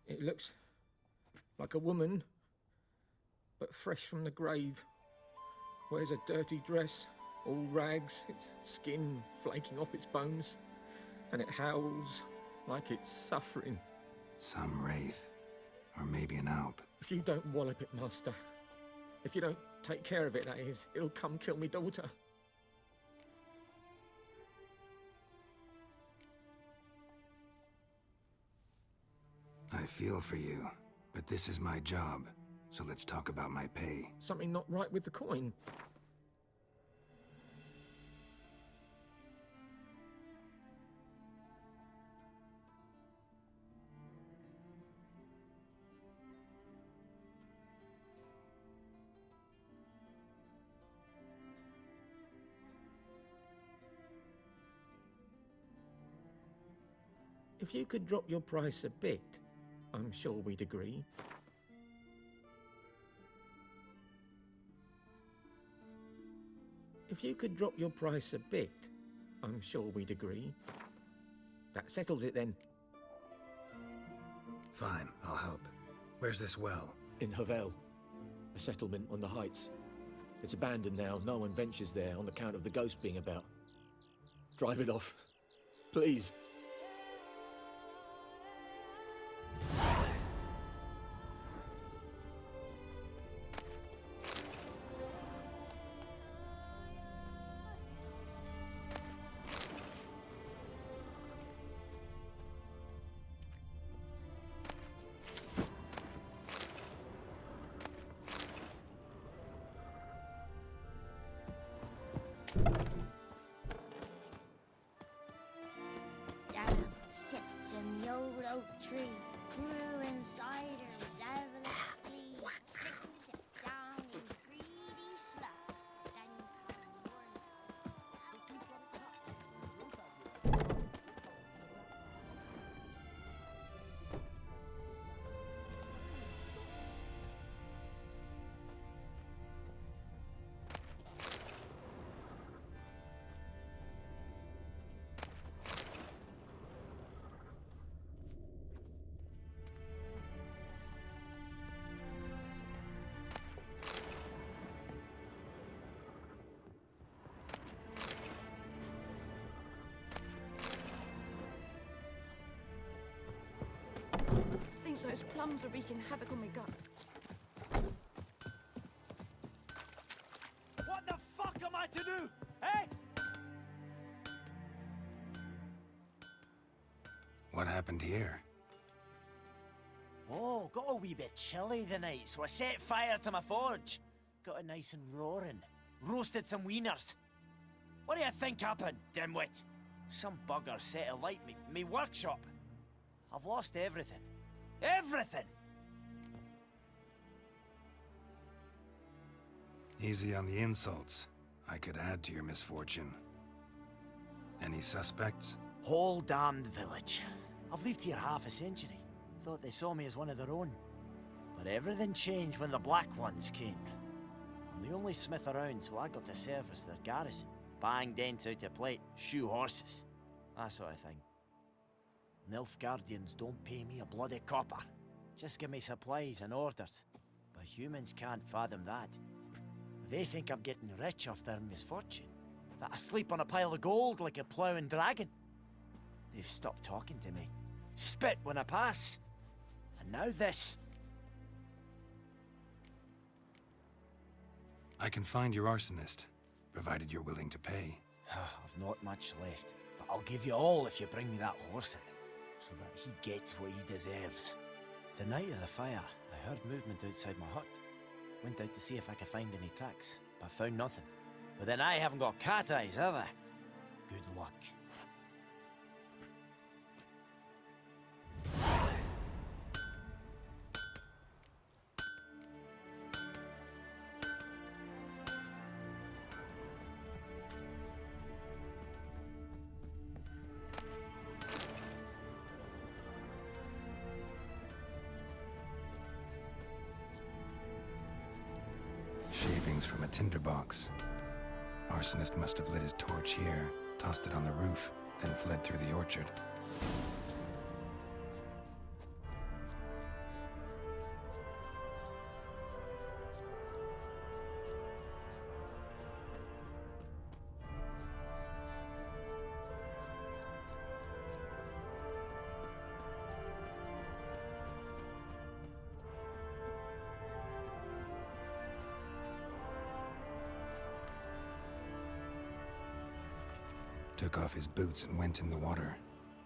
It looks like a woman, but fresh from the grave. Wears a dirty dress, all rags, its skin flaking off its bones, and it howls like it's suffering. Some wraith. Or maybe an alp. If you don't wallop it, Master, if you don't take care of it, that is, it'll come kill me daughter. I feel for you, but this is my job, so let's talk about my pay. Something not right with the coin. If you could drop your price a bit, I'm sure we'd agree. If you could drop your price a bit, I'm sure we'd agree. That settles it then. Fine, I'll help. Where's this well? In Havel, a settlement on the heights. It's abandoned now, no one ventures there on account of the ghost being about. Drive it off, please. Down sits a old oak tree, grew inside her with devilish glee. Brings it down in greedy slough, then come I think those plums are wreaking havoc on my gut. What the fuck am I to do? Eh? What happened here? Oh, got a wee bit chilly the night, so I set fire to my forge. Got it nice and roaring. Roasted some wieners. What do you think happened, dimwit? Some bugger set alight me workshop. I've lost everything. Everything! Easy on the insults. I could add to your misfortune. Any suspects? Whole damned village. I've lived here half a century. Thought they saw me as one of their own. But everything changed when the Black Ones came. I'm the only smith around, so I got to service their garrison. Bang dents out of plate, shoe horses. That sort of thing. Nilfgaardians don't pay me a bloody copper. Just give me supplies and orders. But humans can't fathom that. They think I'm getting rich off their misfortune. that I sleep on a pile of gold like a ploughing dragon. They've stopped talking to me, spit when I pass, and now this. I can find your arsonist, provided you're willing to pay. I've not much left, but I'll give you all if you bring me that horse in, so that he gets what he deserves. The night of the fire, I heard movement outside my hut. Went out to see if I could find any tracks, but found nothing. But then I haven't got cat eyes, have I? Good luck. Shavings from a tinderbox. Arsonist must have lit his torch here, tossed it on the roof, then fled through the orchard. Took off his boots and went in the water.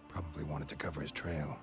Probably wanted to cover his trail.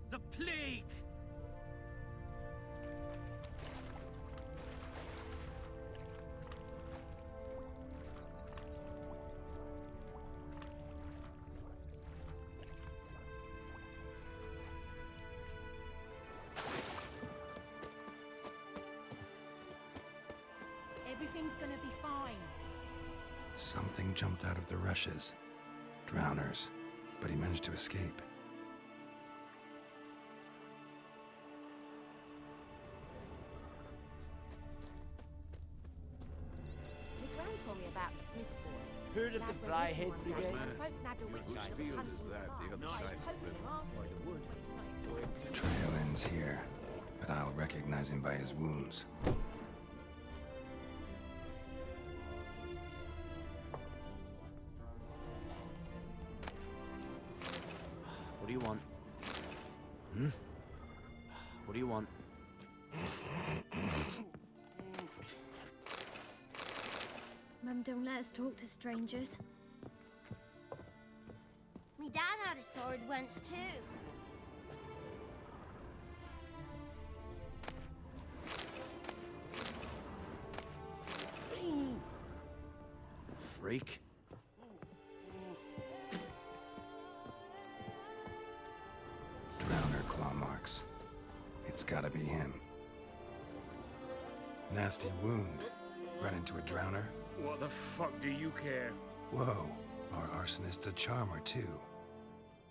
The plague! Everything's gonna be fine. Something jumped out of the rushes. Drowners. But he managed to escape. Told me about the Smith's boy. Heard of the Fryhead Brigade? Whose field is that, the other side of the river? By the wood. The trail ends here, but I'll recognize him by his wounds. What do you want? What do you want? Mum, don't let us talk to strangers. Me dad had a sword once too. Freak. Drowner claw marks. It's gotta be him. Nasty wound. Run into a drowner? What the fuck do you care? Whoa, our arsonist's a charmer too.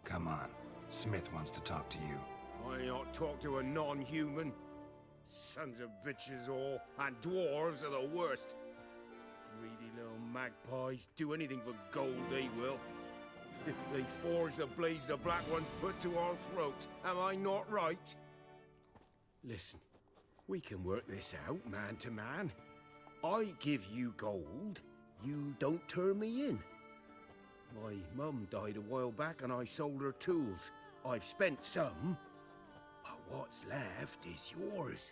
Come on, Smith wants to talk to you. Why not talk to a non-human? Sons of bitches all, and dwarves are the worst. Greedy little magpies, do anything for gold they will. They forge the blades the black ones put to our throats, am I not right? Listen, we can work this out man to man. I give you gold, you don't turn me in. My mum died a while back and I sold her tools. I've spent some, but what's left is yours.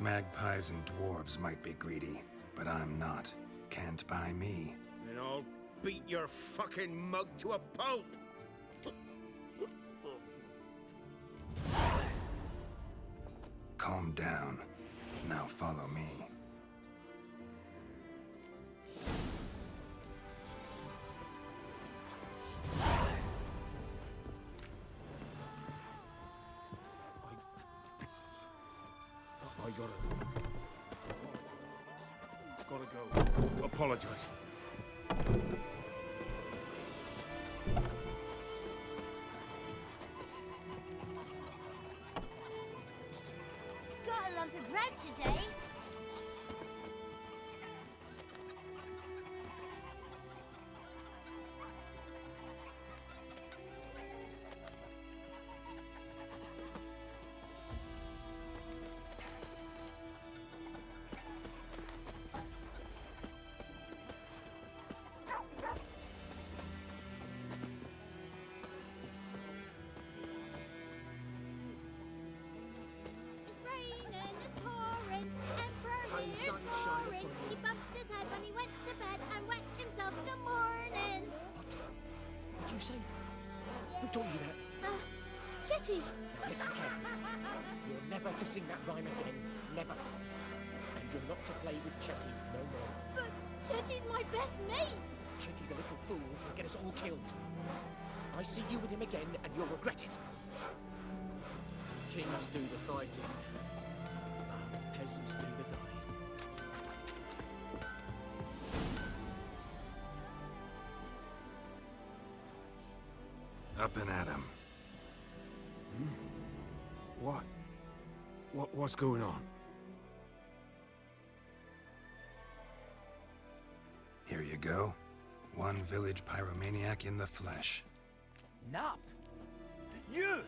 Magpies and dwarves might be greedy, but I'm not. Can't buy me. Then I'll beat your fucking mug to a pulp! Calm down. Now follow me. Gotta go. Apologize. Got a lump of bread today. It's raining, it's pouring, Emperor is snoring. He bumped his head when he went to bed and wet himself in the morning. What did you say? Who taught you that? Chetty. Listen carefully. You're never to sing that rhyme again. Never. And you're not to play with Chetty no more. But Chetty's my best mate. Chetty's a little fool who'll get us all killed. I see you with him again and you'll regret it. Kings do the fighting. Peasants do the dying. Up and at 'em. What's going on? Here you go. One village pyromaniac in the flesh. Nap? You!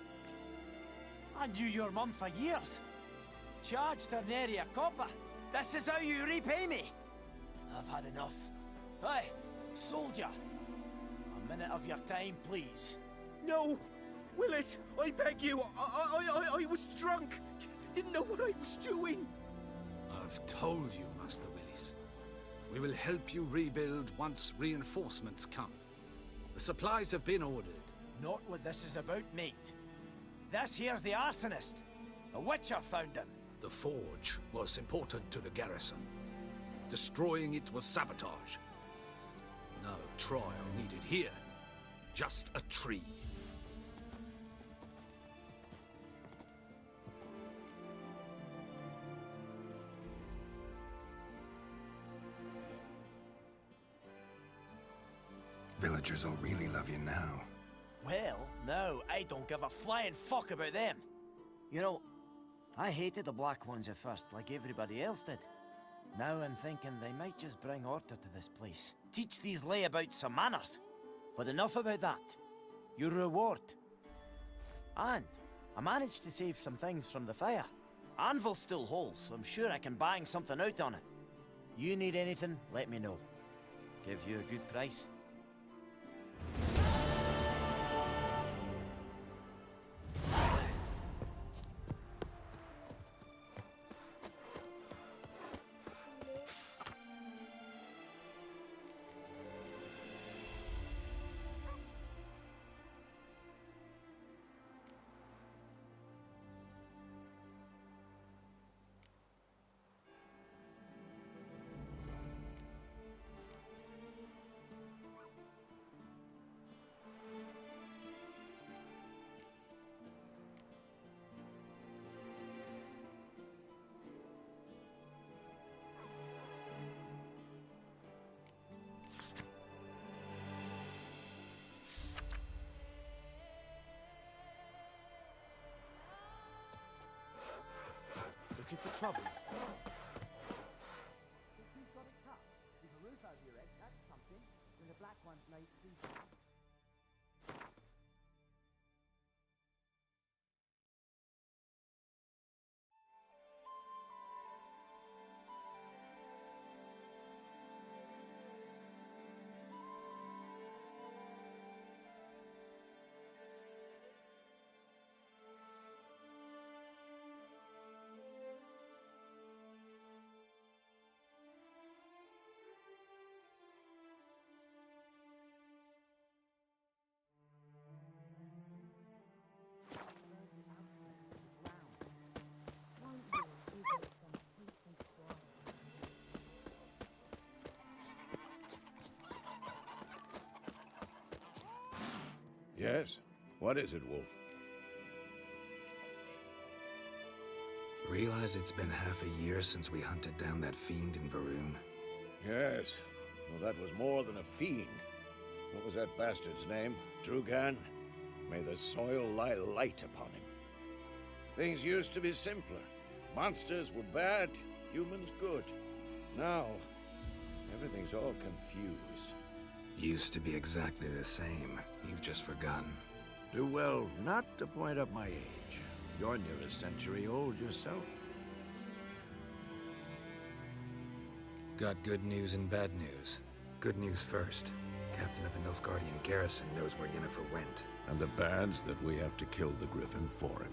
I knew your mum for years. Charged her nary a copper. This is how you repay me. I've had enough. Hey, soldier. A minute of your time, please. No! Willis, I beg you. I was drunk. Didn't know what I was doing. I've told you, Master Willis. We will help you rebuild once reinforcements come. The supplies have been ordered. Not what this is about, mate. This here's the arsonist. A witcher found him. The forge was important to the garrison. Destroying it was sabotage. No trial needed here. Just a tree. Villagers will really love you now. Well, no, I don't give a flying fuck about them. You know, I hated the Black Ones at first, like everybody else did. Now I'm thinking they might just bring order to this place. Teach these layabouts some manners. But enough about that. Your reward. And I managed to save some things from the fire. Anvil's still whole, so I'm sure I can bang something out on it. You need anything, let me know. Give you a good price. Looking for trouble? You've got it cut. There's a roof over your head, that's something. When the Black Ones laid siege. Yes? What is it, Wolf? Realize it's been half a year since we hunted down that fiend in Varun? Yes. Well, that was more than a fiend. What was that bastard's name? Drugan? May the soil lie light upon him. Things used to be simpler. Monsters were bad, humans good. Now, everything's all confused. Used to be exactly the same. You've just forgotten. Do well not to point up my age. You're near a century old yourself. Got good news and bad news. Good news first. Captain of the Nilfgaardian garrison knows where Yennefer went. And the bad's that we have to kill the Griffin for him.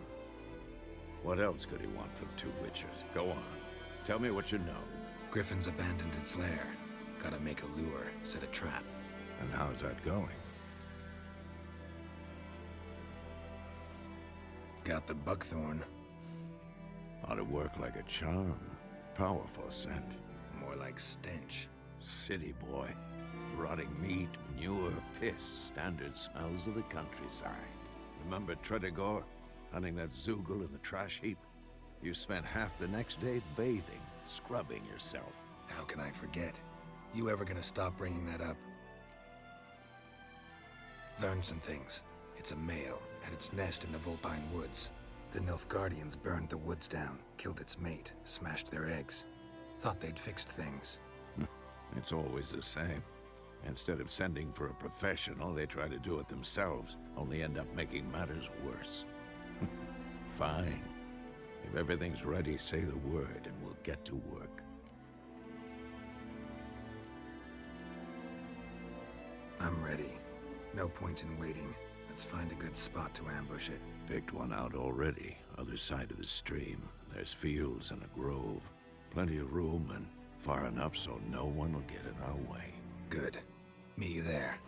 What else could he want from two witchers? Go on. Tell me what you know. Griffin's abandoned its lair. Gotta make a lure, set a trap. And how's that going? Got the buckthorn. Ought to work like a charm. Powerful scent. More like stench. City boy. Rotting meat, manure, piss. Standard smells of the countryside. Remember Tredegor? Hunting that Zoogle in the trash heap? You spent half the next day bathing, scrubbing yourself. How can I forget? You ever gonna stop bringing that up? Learned some things. It's a male, had its nest in the Vulpine Woods. The Nilfgaardians burned the woods down, killed its mate, smashed their eggs. Thought they'd fixed things. It's always the same. Instead of sending for a professional, they try to do it themselves, only end up making matters worse. Fine. If everything's ready, say the word and we'll get to work. I'm ready. No point in waiting. Let's find a good spot to ambush it. Picked one out already. Other side of the stream. There's fields and a grove. Plenty of room and far enough so no one will get in our way. Good. Meet you there.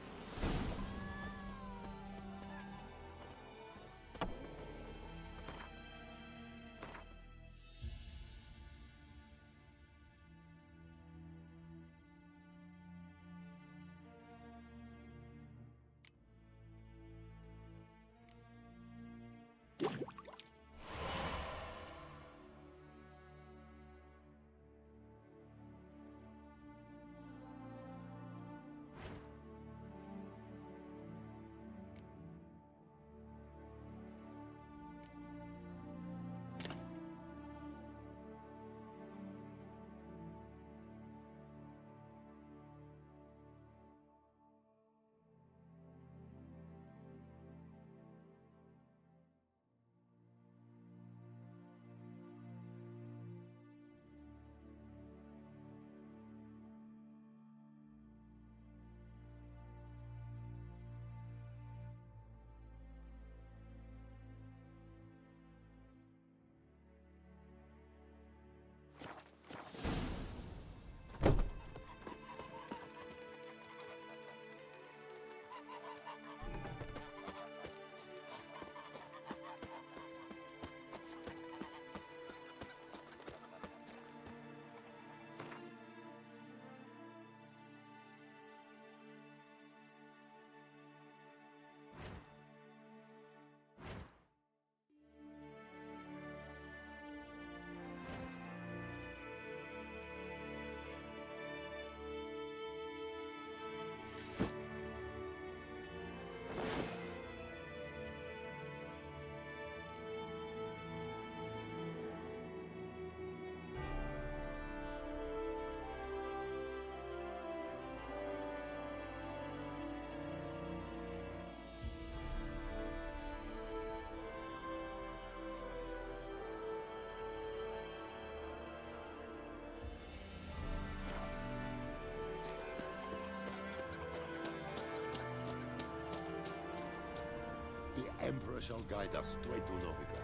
The Emperor shall guide us straight to Novigrad.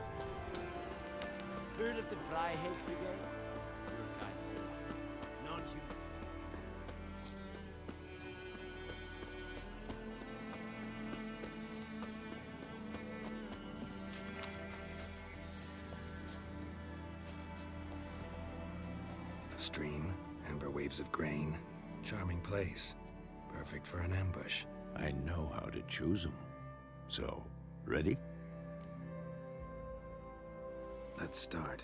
Who of the Freiheit Brigade? Your kind, sir. Non-humans. A stream, amber waves of grain. Charming place. Perfect for an ambush. I know how to choose them. So, ready? Let's start.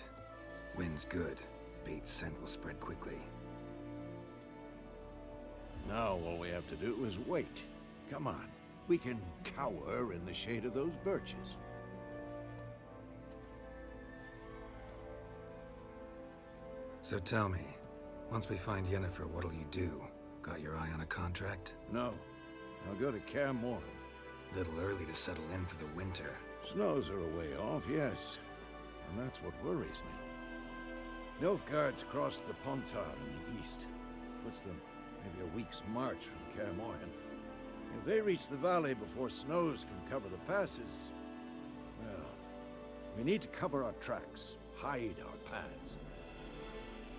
Wind's good. Bait's scent will spread quickly. Now all we have to do is wait. Come on. We can cower in the shade of those birches. So tell me, once we find Yennefer, what'll you do? Got your eye on a contract? No. I'll go to Kaer Morhen. Little early to settle in for the winter. Snows are a way off, yes. And that's what worries me. Nilfgaard's crossed the Pontar in the east. Puts them maybe a week's march from Kaer Morhen. If they reach the valley before snows can cover the passes, well, we need to cover our tracks, hide our paths.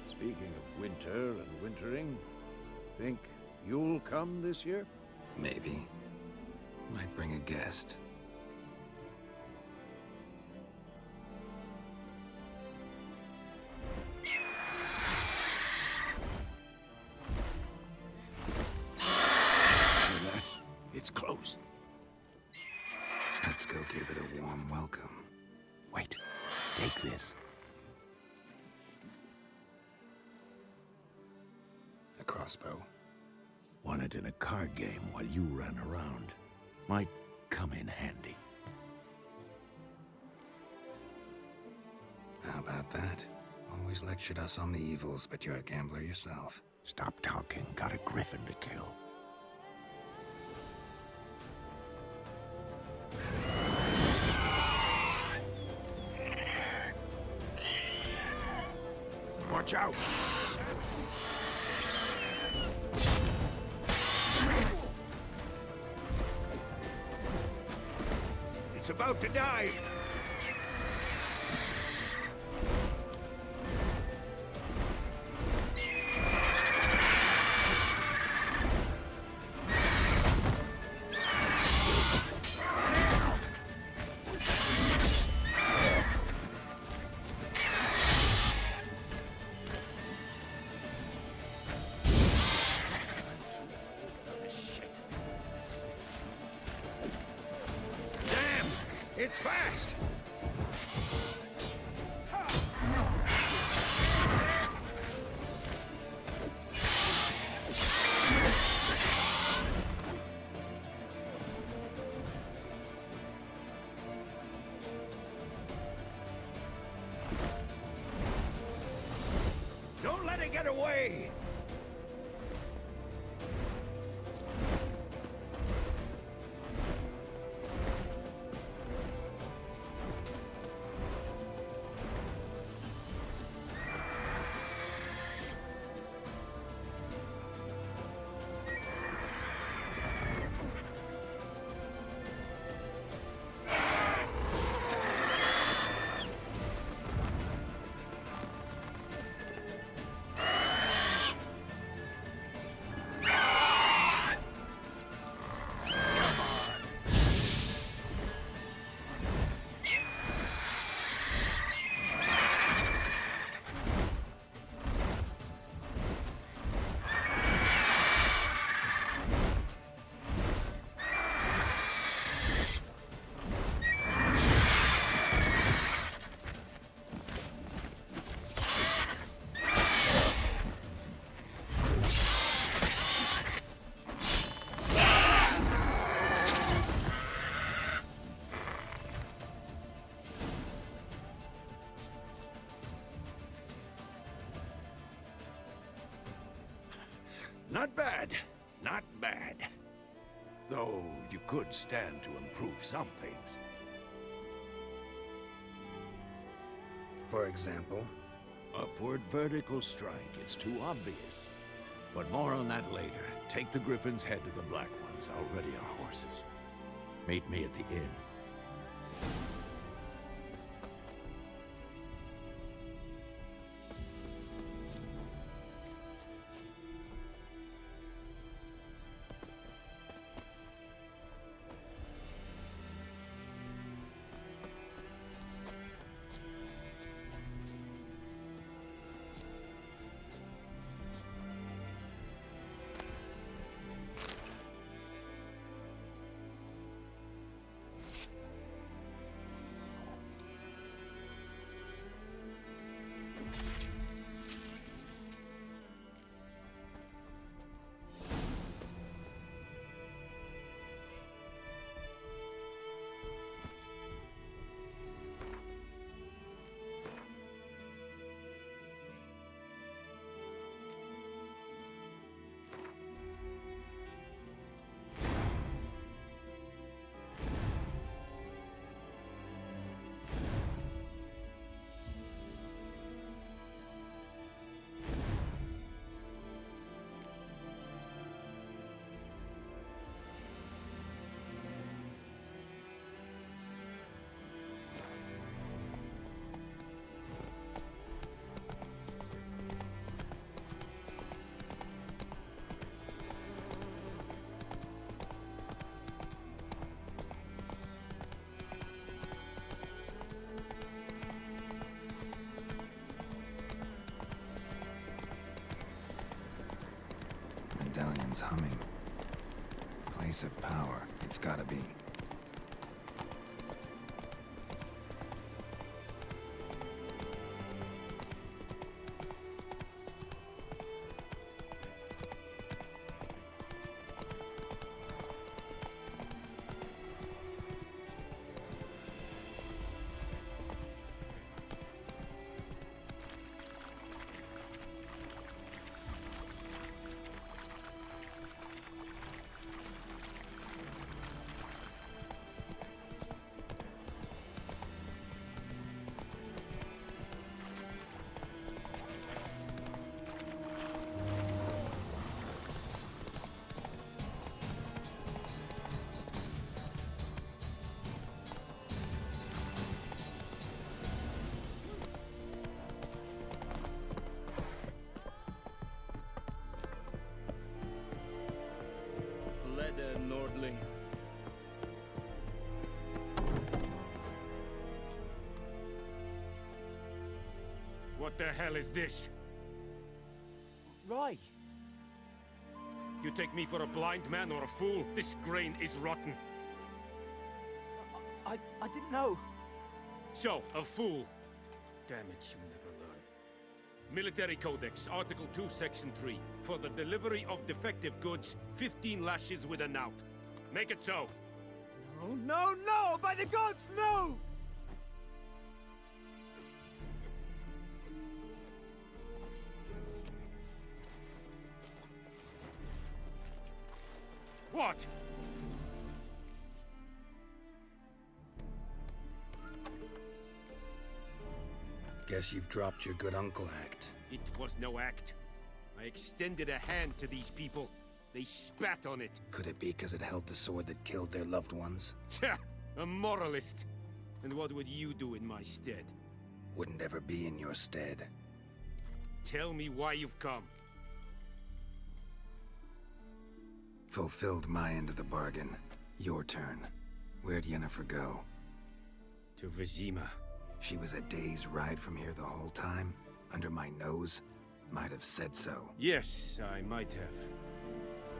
Speaking of winter and wintering, think you'll come this year? Maybe. Might bring a guest. Hear that? It's close. Let's go give it a warm welcome. Wait. Take this. A crossbow. Won it in a card game while you ran around. Might come in handy. How about that? Always lectured us on the evils, but you're a gambler yourself. Stop talking. Got a griffin to kill. Watch out! It's about to dive! It's fast! Don't let it get away! Not bad. Not bad. Though you could stand to improve some things. For example? Upward vertical strike. It's too obvious. But more on that later. Take the Griffin's head to the Black Ones. I'll ready our horses. Meet me at the inn. place of power. It's gotta be. Nordling. What the hell is this? Roy! You take me for a blind man or a fool? This grain is rotten. I didn't know. So, a fool. Damn it, you never learn. Military Codex, Article 2, Section 3. For the delivery of defective goods, 15 lashes with a knout. Make it so. No, no, no! By the gods, no! What? Guess you've dropped your good uncle act. It was no act. I extended a hand to these people. They spat on it. Could it be because it held the sword that killed their loved ones? Tja, a moralist. And what would you do in my stead? Wouldn't ever be in your stead. Tell me why you've come. Fulfilled my end of the bargain. Your turn. Where'd Yennefer go? To Vizima. She was a day's ride from here the whole time? Under my nose? Might have said so. Yes, I might have.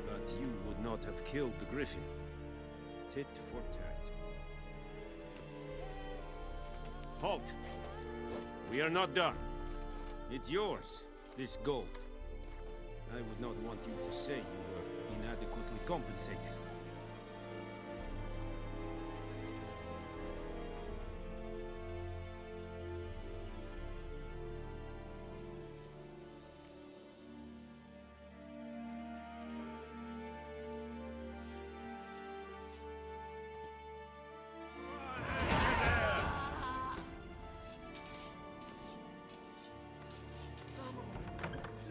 But you would not have killed the Griffin. Tit for tat. Halt! We are not done. It's yours, this gold. I would not want you to say you were inadequately compensated.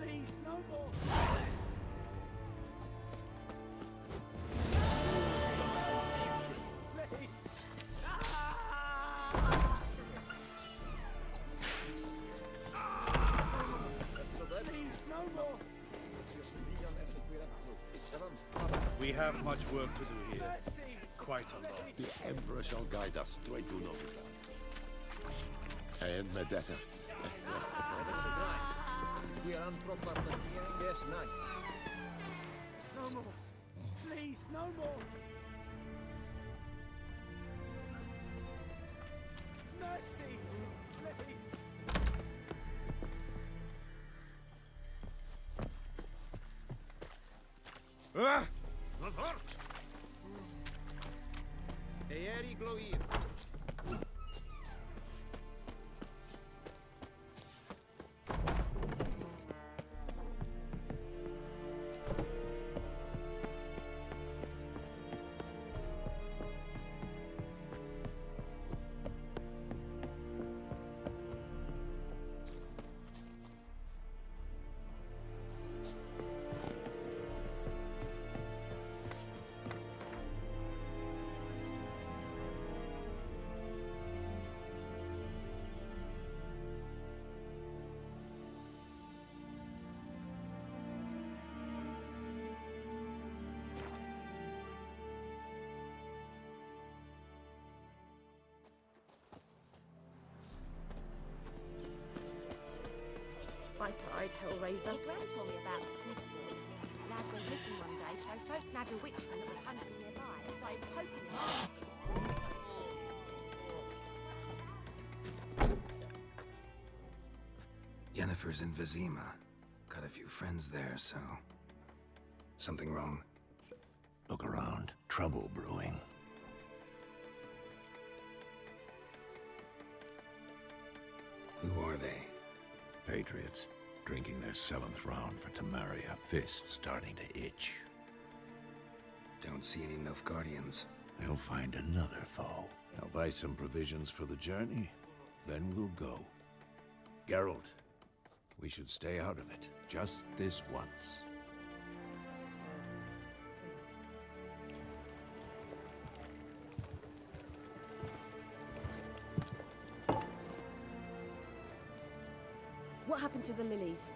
Please, no more! Please, no more! We have much work to do here. Quite a lot. The Emperor shall guide us straight to Novigrad. And Medetta. No more! Please, no more! Mercy! Please! Ah! Avart! Eeri Gloir. Viper-eyed Hellraiser. My gran told me about Smith's boy, lad went missing one day, so folk nabbed a witchman that was hunting nearby and started poking him asking when he started... Yennefer's in Vizima. Got a few friends there, so... Something wrong? Look around. Trouble brewing. Who are they? Patriots. Drinking their 7th round for Temeria. Fists starting to itch. Don't see any Nilfgaardians. They'll find another foe. I'll buy some provisions for the journey. Then we'll go. Geralt, we should stay out of it. Just this once. What happened to the lilies?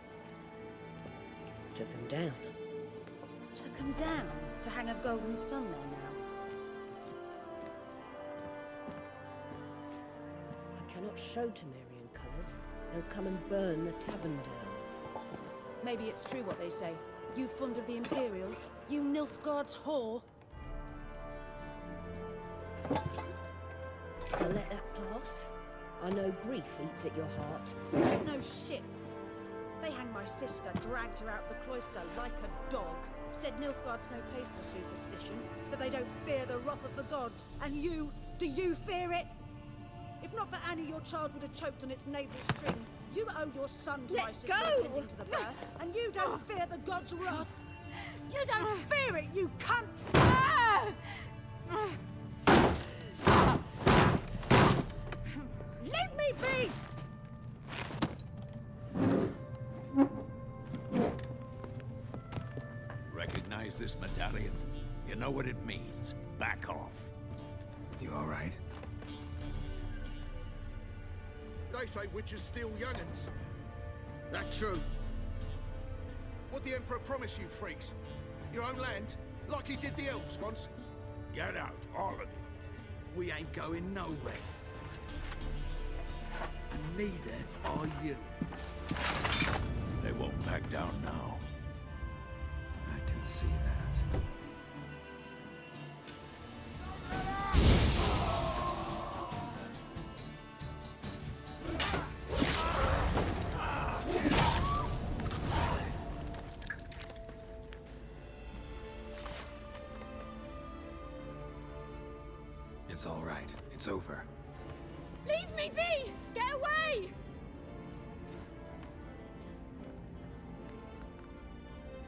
Took them down. Took them down to hang a golden sun there now. I cannot show Temerian colours. They'll come and burn the tavern down. Maybe it's true what they say. You fond of the Imperials? You Nilfgaard's whore? I'll let that pass. I know grief eats at your heart. No shit. They hanged my sister, dragged her out the cloister like a dog. Said Nilfgaard's no place for superstition, that they don't fear the wrath of the gods. And you, do you fear it? If not for Annie, your child would have choked on its navel string. You owe your son to my sister attending to the birth, and you don't fear the gods' wrath. You don't fear it, you cunt! Leave me be! Recognize this medallion? You know what it means. Back off. You all right? They say witches steal young'uns. That true? What'd the Emperor promise you, freaks? Your own land? Like he did the elves once? Get out, all of you. We ain't going nowhere. And neither are you. They won't back down now. I can see that. It's all right. It's over. Leave me be! Get away!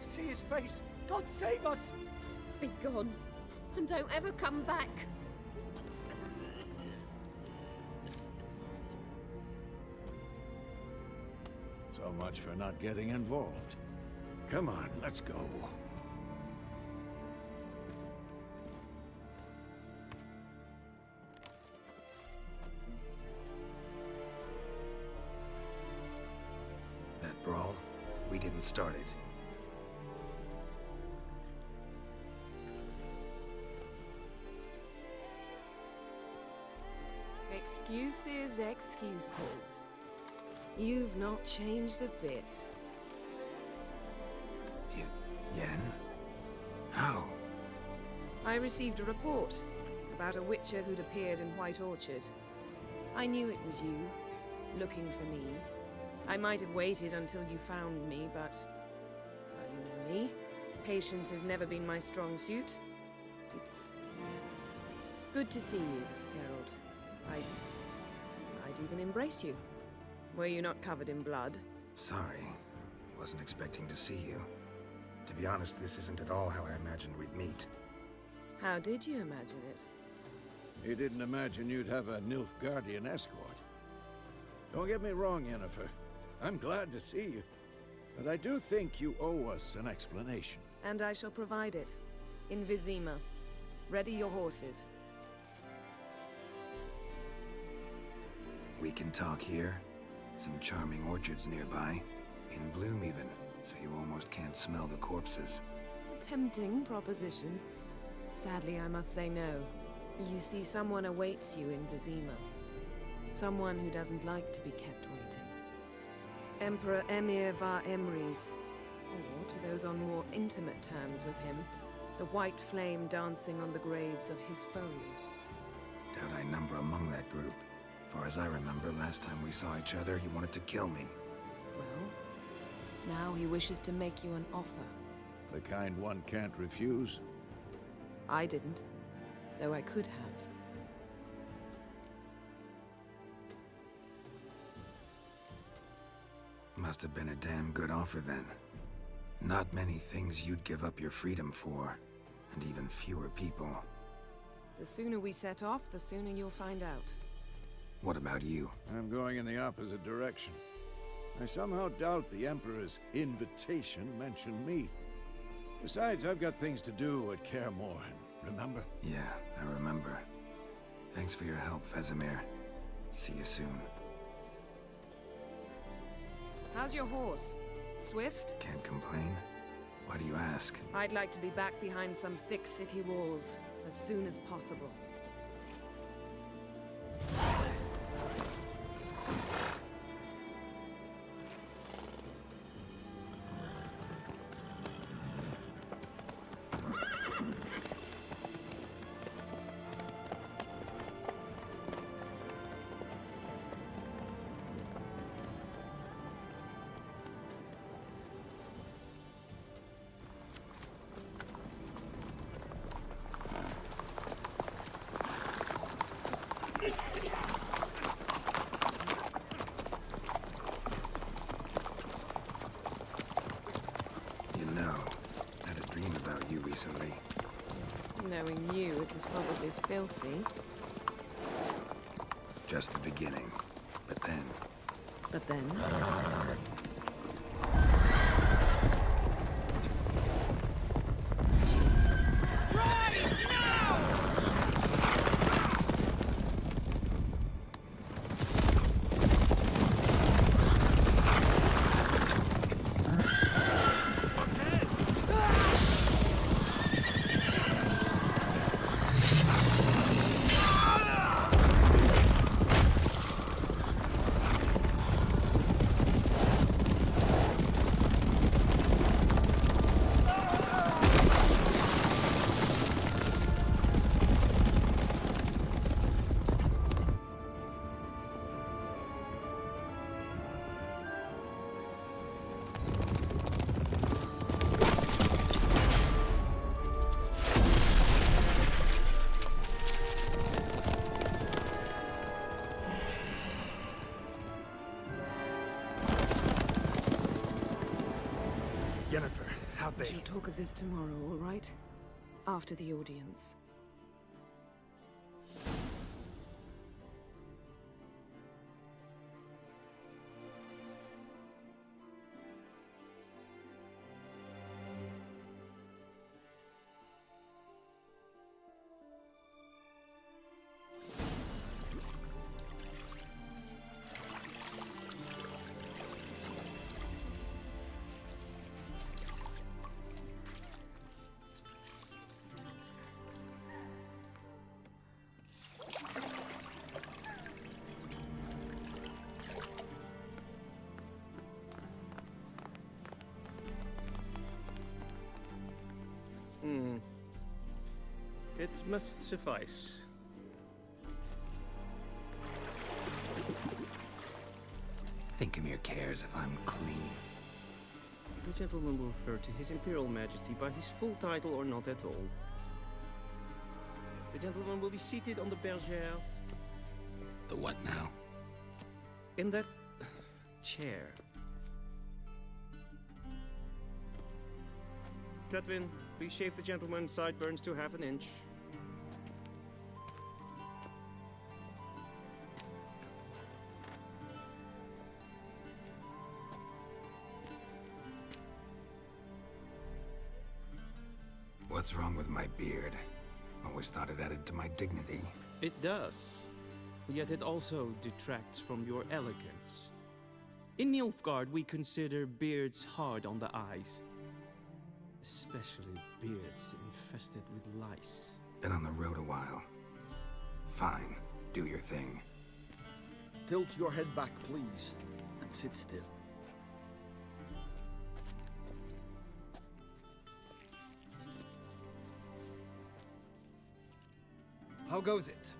See his face! God save us! Be gone, and don't ever come back. So much for not getting involved. Come on, let's go. That brawl, we didn't start it. Excuses, excuses. You've not changed a bit. Yen? How? I received a report about a witcher who'd appeared in White Orchard. I knew it was you, looking for me. I might have waited until you found me, but... well, you know me. Patience has never been my strong suit. It's... good to see you, Geralt. I'd even embrace you. Were you not covered in blood? Sorry. Wasn't expecting to see you. To be honest, this isn't at all how I imagined we'd meet. How did you imagine it? You didn't imagine you'd have a Nilfgaardian escort. Don't get me wrong, Yennefer. I'm glad to see you. But I do think you owe us an explanation. And I shall provide it. In Vizima. Ready your horses. We can talk here. Some charming orchards nearby. In bloom even, so you almost can't smell the corpses. A tempting proposition. Sadly, I must say no. You see, someone awaits you in Vizima. Someone who doesn't like to be kept waiting. Emperor Emhyr var Emreis, Or to those on more intimate terms with him, the white flame dancing on the graves of his foes. Doubt I number among that group. Far as I remember, last time we saw each other, he wanted to kill me. Well, now he wishes to make you an offer. The kind one can't refuse? I didn't, though I could have. Must have been a damn good offer then. Not many things you'd give up your freedom for, and even fewer people. The sooner we set off, the sooner you'll find out. What about you? I'm going in the opposite direction. I somehow doubt the Emperor's invitation mentioned me. Besides, I've got things to do at Kaer Morhen, remember? Yeah, I remember. Thanks for your help, Vesemir. See you soon. How's your horse? Swift? Can't complain. Why do you ask? I'd like to be back behind some thick city walls as soon as possible. Recently. Knowing you, it was probably filthy. Just the beginning. But then... But then? Yennefer, how'd they... We shall talk of this tomorrow, all right? After the audience. It must suffice. Thinkamir cares if I'm clean. The gentleman will refer to His Imperial Majesty by his full title or not at all. The gentleman will be seated on the bergère. The what now? In that chair. Cletwin, please shave the gentleman's sideburns to half an inch. What's wrong with my beard? Always thought it added to my dignity. It does. Yet it also detracts from your elegance. In Nilfgaard, we consider beards hard on the eyes. Especially beards infested with lice. Been on the road a while. Fine, do your thing. Tilt your head back, please, and sit still. How goes it?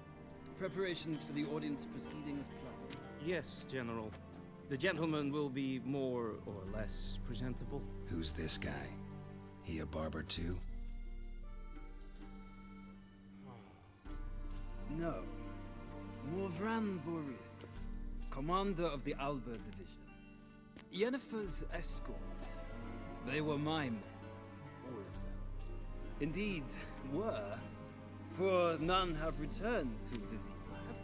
Preparations for the audience proceeding as planned? Yes, General. The gentleman will be more or less presentable. Who's this guy? He a barber too? No. Morvran Voris, commander of the Alba Division. Yennefer's escort. They were my men, all of them. Indeed, were, for none have returned to Vizima, have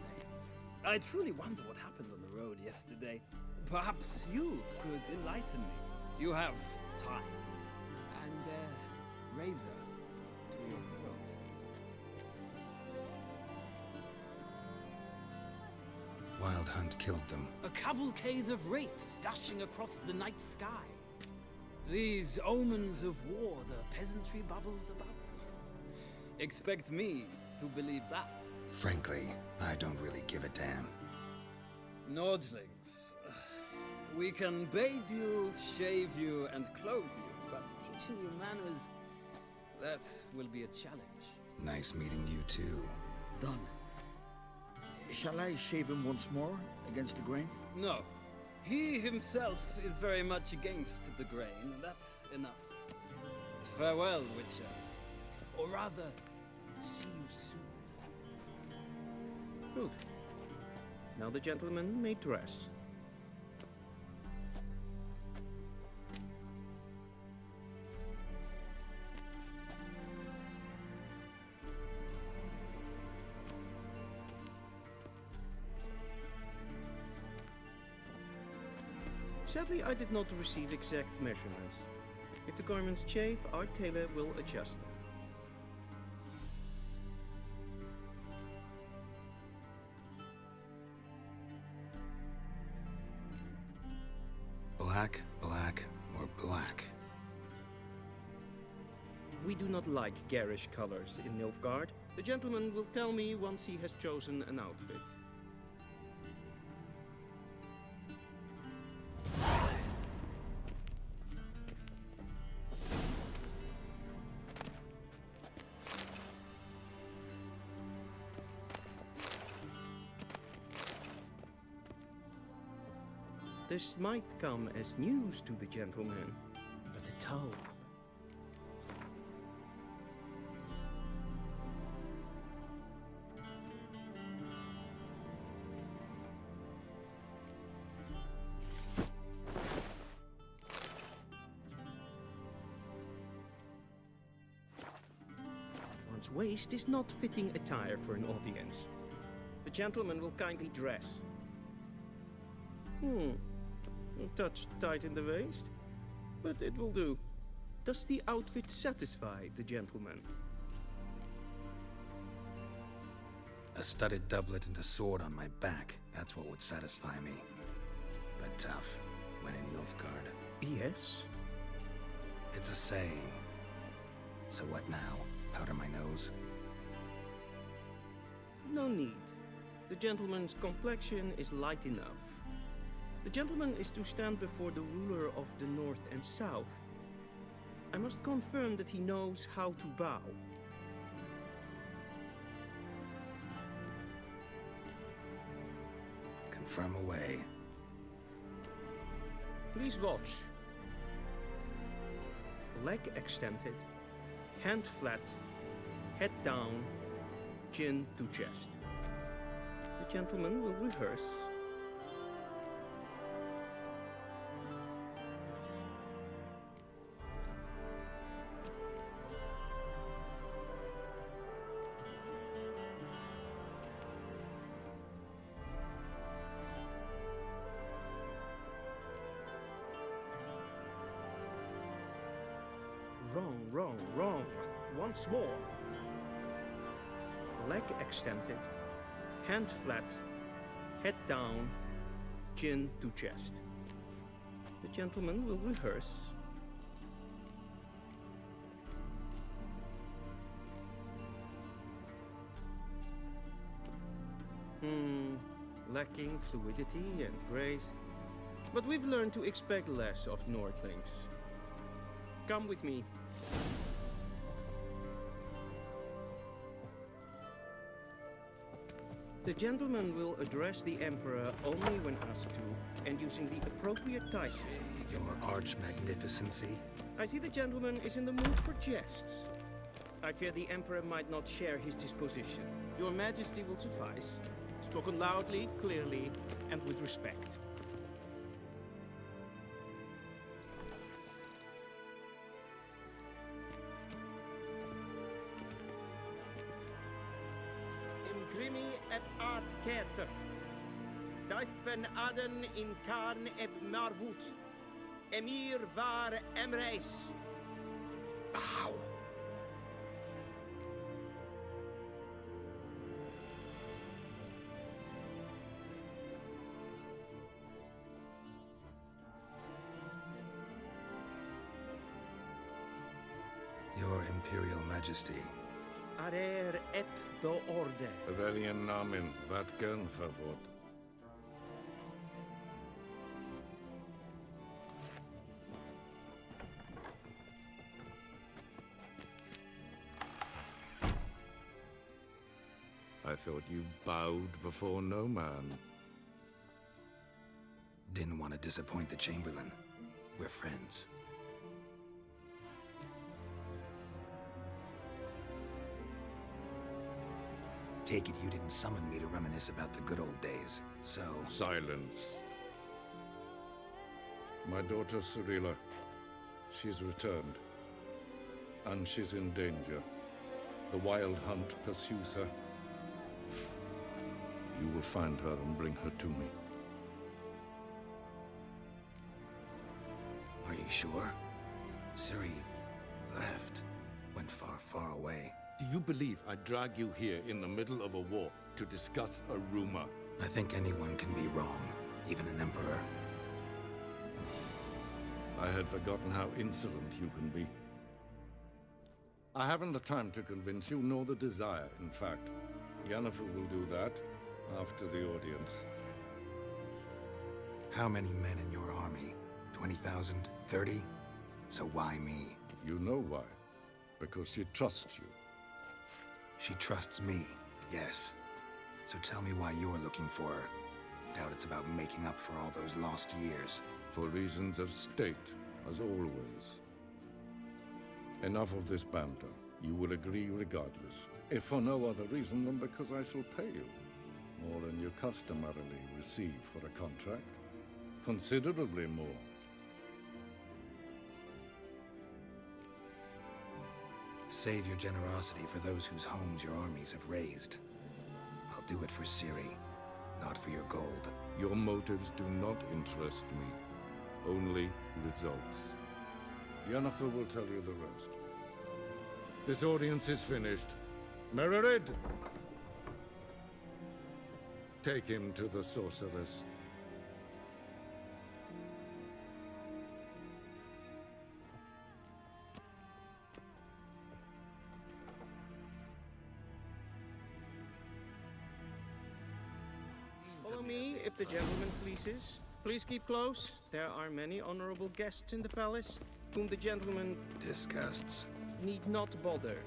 they? I truly wonder what happened on the road yesterday. Perhaps you could enlighten me. You have time. And a razor to your throat. Wild Hunt killed them. A cavalcade of wraiths dashing across the night sky. These omens of war the peasantry bubbles about. Expect me to believe that. Frankly, I don't really give a damn. Nordlings. We can bathe you, shave you, and clothe you, but teaching you manners, that will be a challenge. Nice meeting you too. Done. Shall I shave him once more against the grain? No. He himself is very much against the grain. That's enough. Farewell, Witcher. Or rather, see you soon. Good. Now the gentleman may dress. Sadly, I did not receive exact measurements. If the garments chafe, our tailor will adjust them. Black, black, or black? We do not like garish colors in Nilfgaard. The gentleman will tell me once he has chosen an outfit. This might come as news to the gentleman, but the towel. One's waist is not fitting attire for an audience. The gentleman will kindly dress. A touch tight in the waist, but it will do. Does the outfit satisfy the gentleman? A studded doublet and a sword on my back, that's what would satisfy me. But tough, when in Nilfgaard. Yes? It's a saying. So what now? Powder my nose? No need. The gentleman's complexion is light enough. The gentleman is to stand before the ruler of the North and South. I must confirm that he knows how to bow. Confirm away. Please watch. Leg extended, hand flat, head down, chin to chest. The gentleman will rehearse. Wrong. Once more. Leg extended, hand flat, head down, chin to chest. The gentleman will rehearse. Lacking fluidity and grace. But we've learned to expect less of Nordlings. Come with me. The gentleman will address the Emperor only when asked to, and using the appropriate title. Your Arch-Magnificency? I see the gentleman is in the mood for jests. I fear the Emperor might not share his disposition. Your Majesty will suffice. Spoken loudly, clearly, and with respect. Imprimi eb art ketzer. Daifen aden in karn eb marvut. Emir var emreis. Bow. Your Imperial Majesty. Arer ep do orde. Rebellion namen, Vatkan favor. I thought you bowed before no man. Didn't want to disappoint the Chamberlain. We're friends. Take it you didn't summon me to reminisce about the good old days, so... Silence. My daughter Cirilla, she's returned. And she's in danger. The Wild Hunt pursues her. You will find her and bring her to me. Are you sure? Ciri left. Went far, far away. Do you believe I drag you here in the middle of a war to discuss a rumor? I think anyone can be wrong, even an emperor. I had forgotten how insolent you can be. I haven't the time to convince you, nor the desire, in fact. Yennefer will do that after the audience. How many men in your army? 20,000? 30? So why me? You know why. Because she trusts you. She trusts me, yes. So tell me why you're looking for her. Doubt it's about making up for all those lost years. For reasons of state, as always. Enough of this banter. You will agree regardless. If for no other reason than because I shall pay you. More than you customarily receive for a contract. Considerably more. Save your generosity for those whose homes your armies have razed. I'll do it for Ciri, not for your gold. Your motives do not interest me. Only results. Yennefer will tell you the rest. This audience is finished. Mererid! Take him to the sorceress. Follow me, if the gentleman pleases. Please keep close. There are many honorable guests in the palace, whom the gentleman disgusts. Need not bother.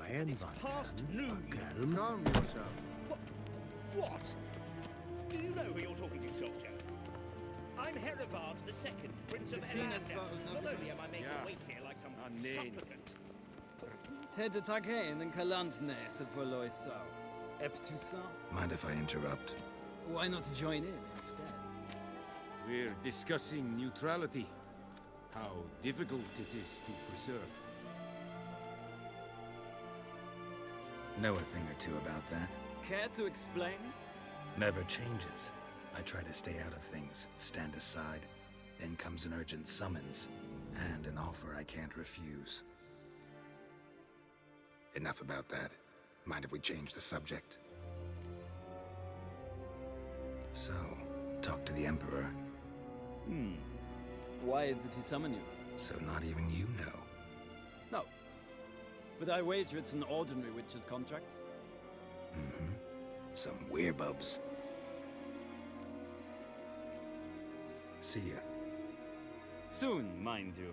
It's past noon. Calm yourself. What? Do you know who you're talking to, soldier? I'm Herivard II, Prince of Elander. Not only am I made to wait here like some supplicant. Ted Taghain and Kalantne Savoloisa. Eptusa? Mind if I interrupt? Why not join in instead? We're discussing neutrality. How difficult it is to preserve. Know a thing or two about that. Care to explain? Never changes. I try to stay out of things, stand aside. Then comes an urgent summons, and an offer I can't refuse. Enough about that. Mind if we change the subject? So, talk to the Emperor. Why did he summon you? So not even you know. No. But I wager it's an ordinary witch's contract. Mm-hmm. Some werebubs. See ya. Soon, mind you.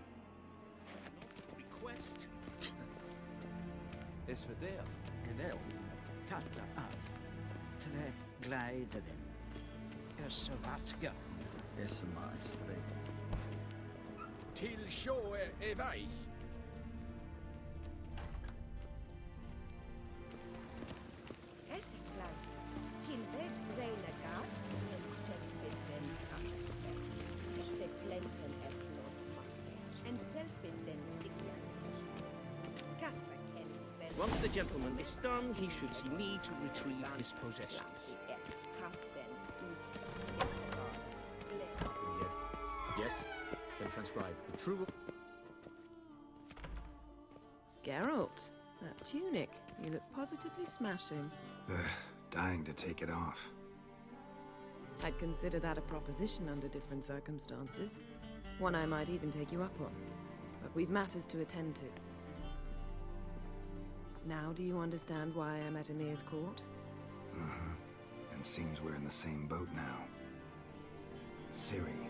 Request. Is för det? Wel, katta af. Tre glijden. Så vatka. Is my straight. Till sjå är väg. Essekleid. Hilde Reinegat. En selvfitten kaffe. Esseklenten eplon makke. En selvfitten siklen. Kasper Ken. Once the gentleman is done, he should see me to retrieve his possessions. Yes, then transcribe. The true... Geralt, that tunic. You look positively smashing. Ugh, dying to take it off. I'd consider that a proposition under different circumstances. One I might even take you up on. But we've matters to attend to. Now do you understand why I'm at Emir's court? And seems we're in the same boat now. Ciri,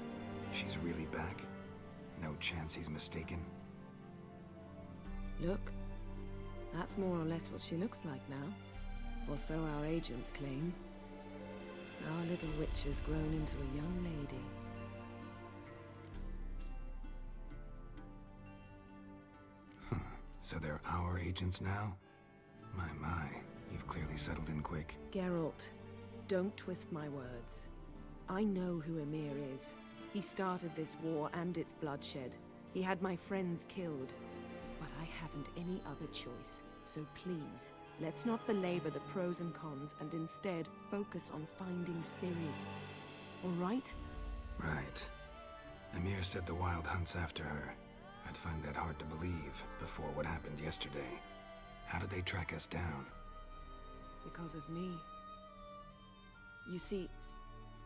she's really back? No chance he's mistaken? Look, that's more or less what she looks like now. Or so our agents claim. Our little witch has grown into a young lady. So they're our agents now? My, you've clearly settled in quick. Geralt, don't twist my words. I know who Emir is. He started this war and its bloodshed. He had my friends killed. But I haven't any other choice. So please, let's not belabor the pros and cons and instead focus on finding Ciri. All right? Right. Emir said the Wild Hunt's after her. I'd find that hard to believe before what happened yesterday. How did they track us down? Because of me. You see,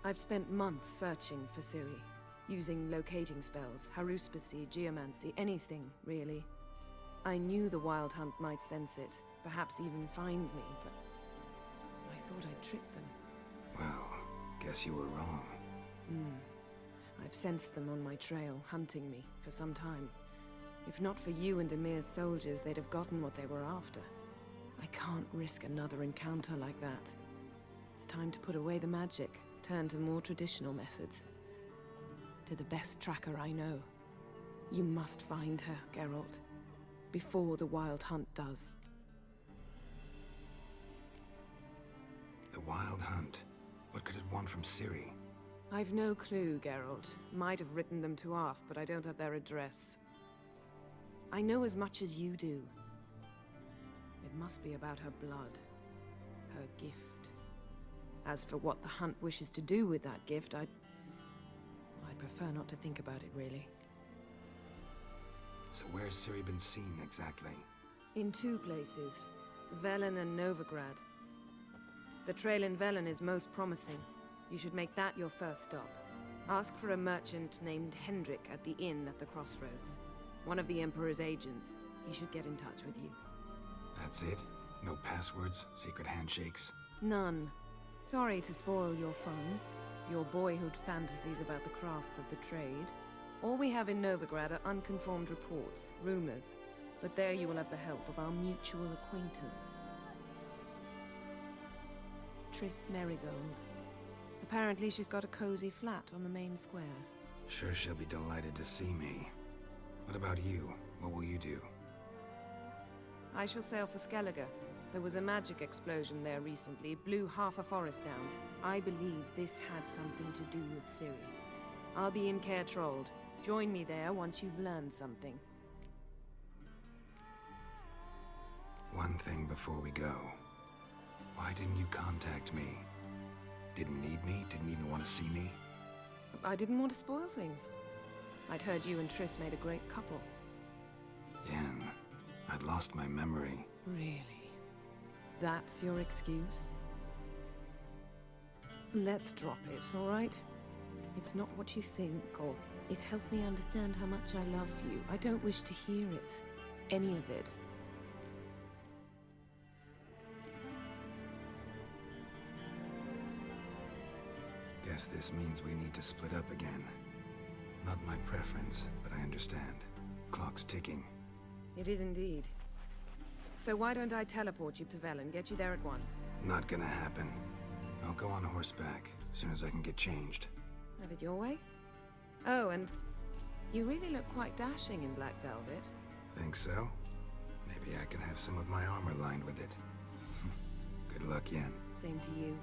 I've spent months searching for Ciri, using locating spells, haruspicy, geomancy, anything, really. I knew the Wild Hunt might sense it, perhaps even find me, but I thought I'd tricked them. Well, guess you were wrong. I've sensed them on my trail, hunting me, for some time. If not for you and Emir's soldiers, they'd have gotten what they were after. I can't risk another encounter like that. It's time to put away the magic, turn to more traditional methods. To the best tracker I know. You must find her, Geralt. Before the Wild Hunt does. The Wild Hunt? What could it want from Ciri? I've no clue, Geralt. Might have written them to ask, but I don't have their address. I know as much as you do. It must be about her blood. Her gift. As for what the Hunt wishes to do with that gift, I'd prefer not to think about it, really. So where's Ciri been seen, exactly? In two places. Velen and Novigrad. The trail in Velen is most promising. You should make that your first stop. Ask for a merchant named Hendrik at the inn at the crossroads. One of the Emperor's agents. He should get in touch with you. That's it? No passwords? Secret handshakes? None. Sorry to spoil your fun. Your boyhood fantasies about the crafts of the trade. All we have in Novigrad are unconformed reports, rumors. But there you will have the help of our mutual acquaintance. Triss Merigold. Apparently she's got a cozy flat on the main square. Sure she'll be delighted to see me. What about you? What will you do? I shall sail for Skellige. There was a magic explosion there recently, blew half a forest down. I believe this had something to do with Ciri. I'll be in Caer Trolde. Join me there once you've learned something. One thing before we go. Why didn't you contact me? Didn't need me? Didn't even want to see me? I didn't want to spoil things. I'd heard you and Triss made a great couple. Yen, I'd lost my memory. Really? That's your excuse? Let's drop it, all right? It's not what you think, or it helped me understand how much I love you. I don't wish to hear it. Any of it. Guess this means we need to split up again. Not my preference, but I understand. Clock's ticking. It is indeed. So why don't I teleport you to Velen, get you there at once? Not gonna happen. I'll go on horseback, as soon as I can get changed. Have it your way? Oh, and you really look quite dashing in black velvet. Think so? Maybe I can have some of my armor lined with it. Good luck, Yen. Same to you.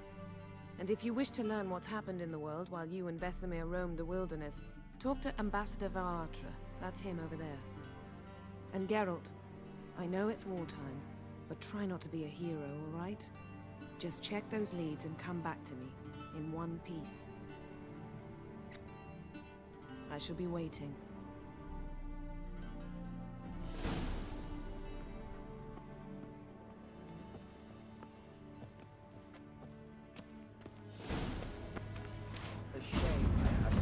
And if you wish to learn what's happened in the world while you and Vesemir roamed the wilderness, talk to Ambassador Varatra. That's him over there. And Geralt, I know it's wartime, but try not to be a hero, all right? Just check those leads and come back to me, in one piece. I shall be waiting. A shame I have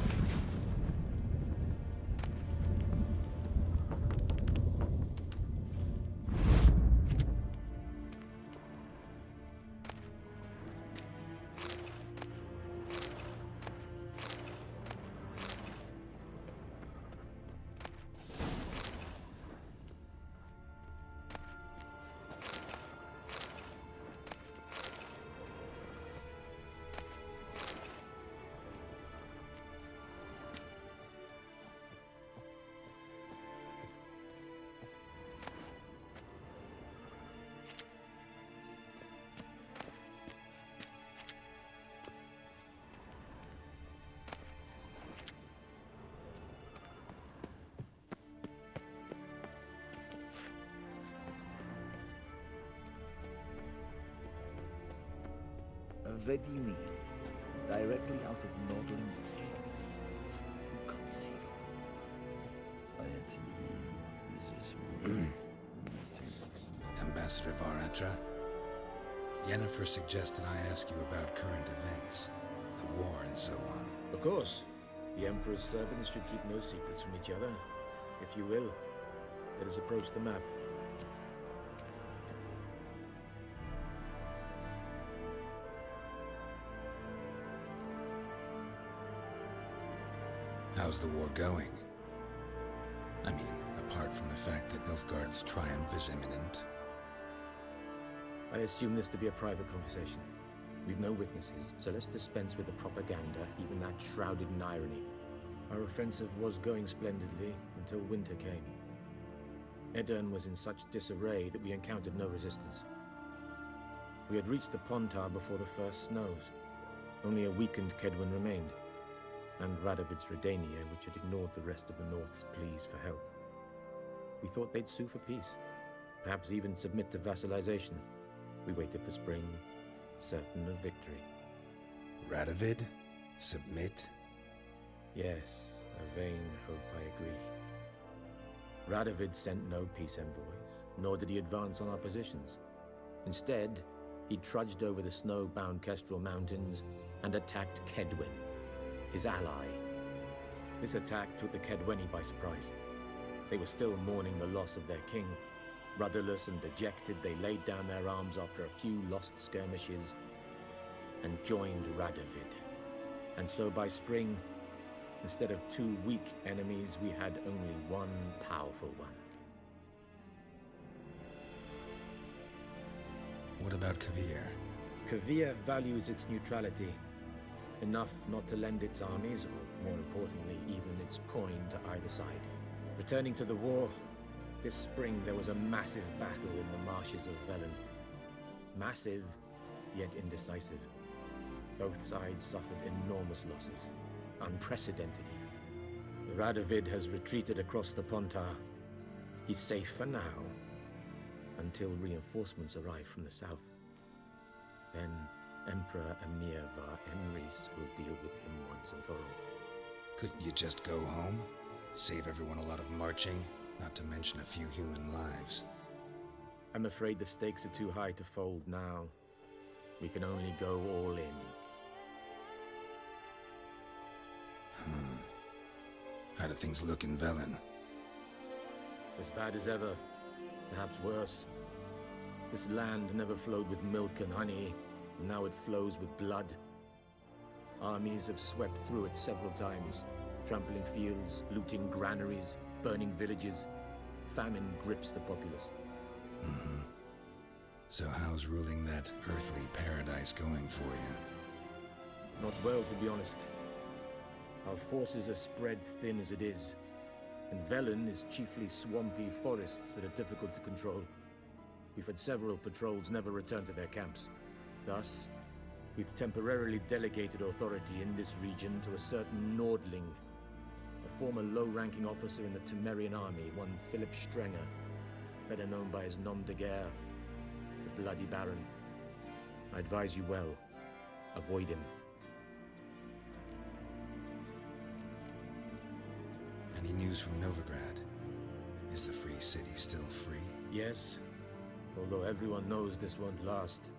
Vedimir, directly out of Nordling Tales. Inconceivable. Ambassador Varatra, Yennefer suggested I ask you about current events, the war and so on. Of course. The Emperor's servants should keep no secrets from each other. If you will, let us approach the map. How's the war going? I mean, apart from the fact that Nilfgaard's triumph is imminent. I assume this to be a private conversation. We've no witnesses, so let's dispense with the propaganda, even that shrouded in irony. Our offensive was going splendidly until winter came. Edirn was in such disarray that we encountered no resistance. We had reached the Pontar before the first snows. Only a weakened Kedwen remained, and Radovid's Redania, which had ignored the rest of the North's pleas for help. We thought they'd sue for peace, perhaps even submit to vassalization. We waited for spring, certain of victory. Radovid? Submit? Yes, a vain hope, I agree. Radovid sent no peace envoys, nor did he advance on our positions. Instead, he trudged over the snow-bound Kestrel Mountains and attacked Kedwen, his ally. This attack took the Kedweni by surprise. They were still mourning the loss of their king. Rudderless and dejected, they laid down their arms after a few lost skirmishes and joined Radovid. And so by spring, instead of two weak enemies, we had only one powerful one. What about Kovir? Kovir values its neutrality, enough not to lend its armies, or more importantly, even its coin to either side. Returning to the war, this spring there was a massive battle in the marshes of Velen. Massive, yet indecisive. Both sides suffered enormous losses, unprecedented here. Radovid has retreated across the Pontar. He's safe for now, until reinforcements arrive from the south. Then Emperor Emir var Emrys will deal with him once and for all. Couldn't you just go home? Save everyone a lot of marching, not to mention a few human lives. I'm afraid the stakes are too high to fold now. We can only go all in. How do things look in Velen? As bad as ever, perhaps worse. This land never flowed with milk and honey, now it flows with blood. Armies have swept through it several times, trampling fields, looting granaries, burning villages. Famine grips the populace. Mm-hmm. So how's ruling that earthly paradise going for you? Not well, to be honest. Our forces are spread thin as it is, and Velen is chiefly swampy forests that are difficult to control. We've had several patrols never return to their camps. Thus, we've temporarily delegated authority in this region to a certain Nordling, a former low-ranking officer in the Temerian army, one Philip Strenger, better known by his nom de guerre, the Bloody Baron. I advise you well. Avoid him. Any news from Novigrad? Is the Free City still free? Yes, although everyone knows this won't last.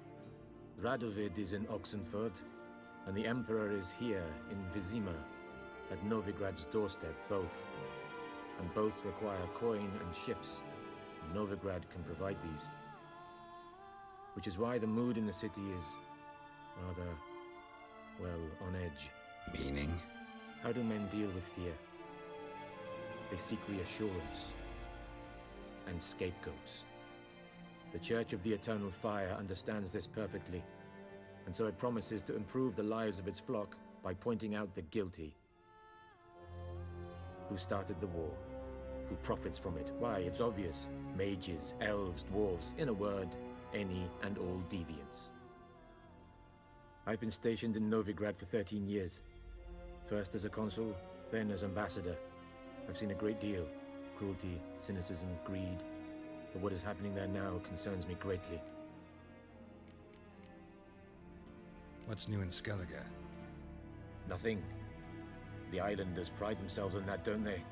Radovid is in Oxenfurt, and the Emperor is here in Vizima, at Novigrad's doorstep, both. And both require coin and ships. Novigrad can provide these. Which is why the mood in the city is rather, well, on edge. Meaning? How do men deal with fear? They seek reassurance and scapegoats. The Church of the Eternal Fire understands this perfectly, and so it promises to improve the lives of its flock by pointing out the guilty. Who started the war? Who profits from it? Why, it's obvious. Mages, elves, dwarves, in a word, any and all deviants. I've been stationed in Novigrad for 13 years. First as a consul, then as ambassador. I've seen a great deal. Cruelty, cynicism, greed. But what is happening there now concerns me greatly. What's new in Skellige? Nothing. The islanders pride themselves on that, don't they?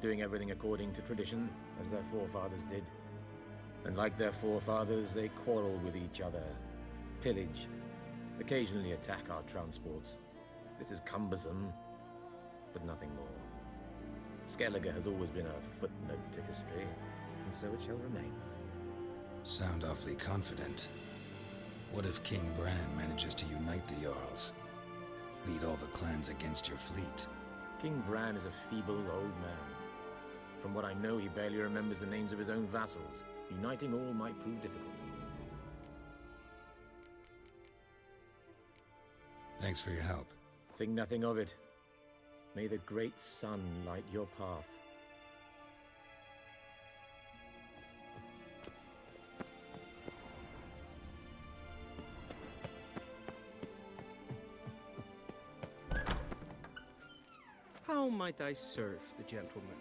Doing everything according to tradition, as their forefathers did. And like their forefathers, they quarrel with each other, pillage, occasionally attack our transports. This is cumbersome, but nothing more. Skellige has always been a footnote to history, and so it shall remain. Sound awfully confident. What if King Bran manages to unite the Jarls? Lead all the clans against your fleet? King Bran is a feeble old man. From what I know, he barely remembers the names of his own vassals. Uniting all might prove difficult. Thanks for your help. Think nothing of it. May the great sun light your path. How might I serve the gentleman?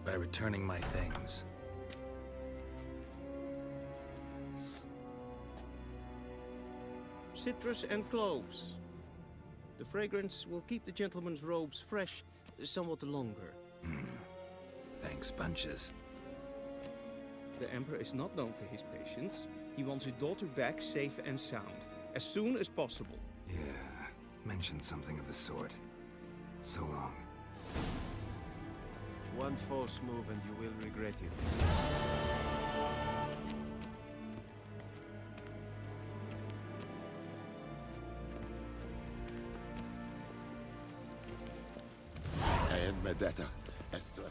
By returning my things. Citrus and cloves. The fragrance will keep the gentleman's robes fresh somewhat longer. Thanks, bunches. The Emperor is not known for his patience. He wants his daughter back safe and sound, as soon as possible. Yeah, mentioned something of the sort. So long. One false move and you will regret it. And Medetta, Estra.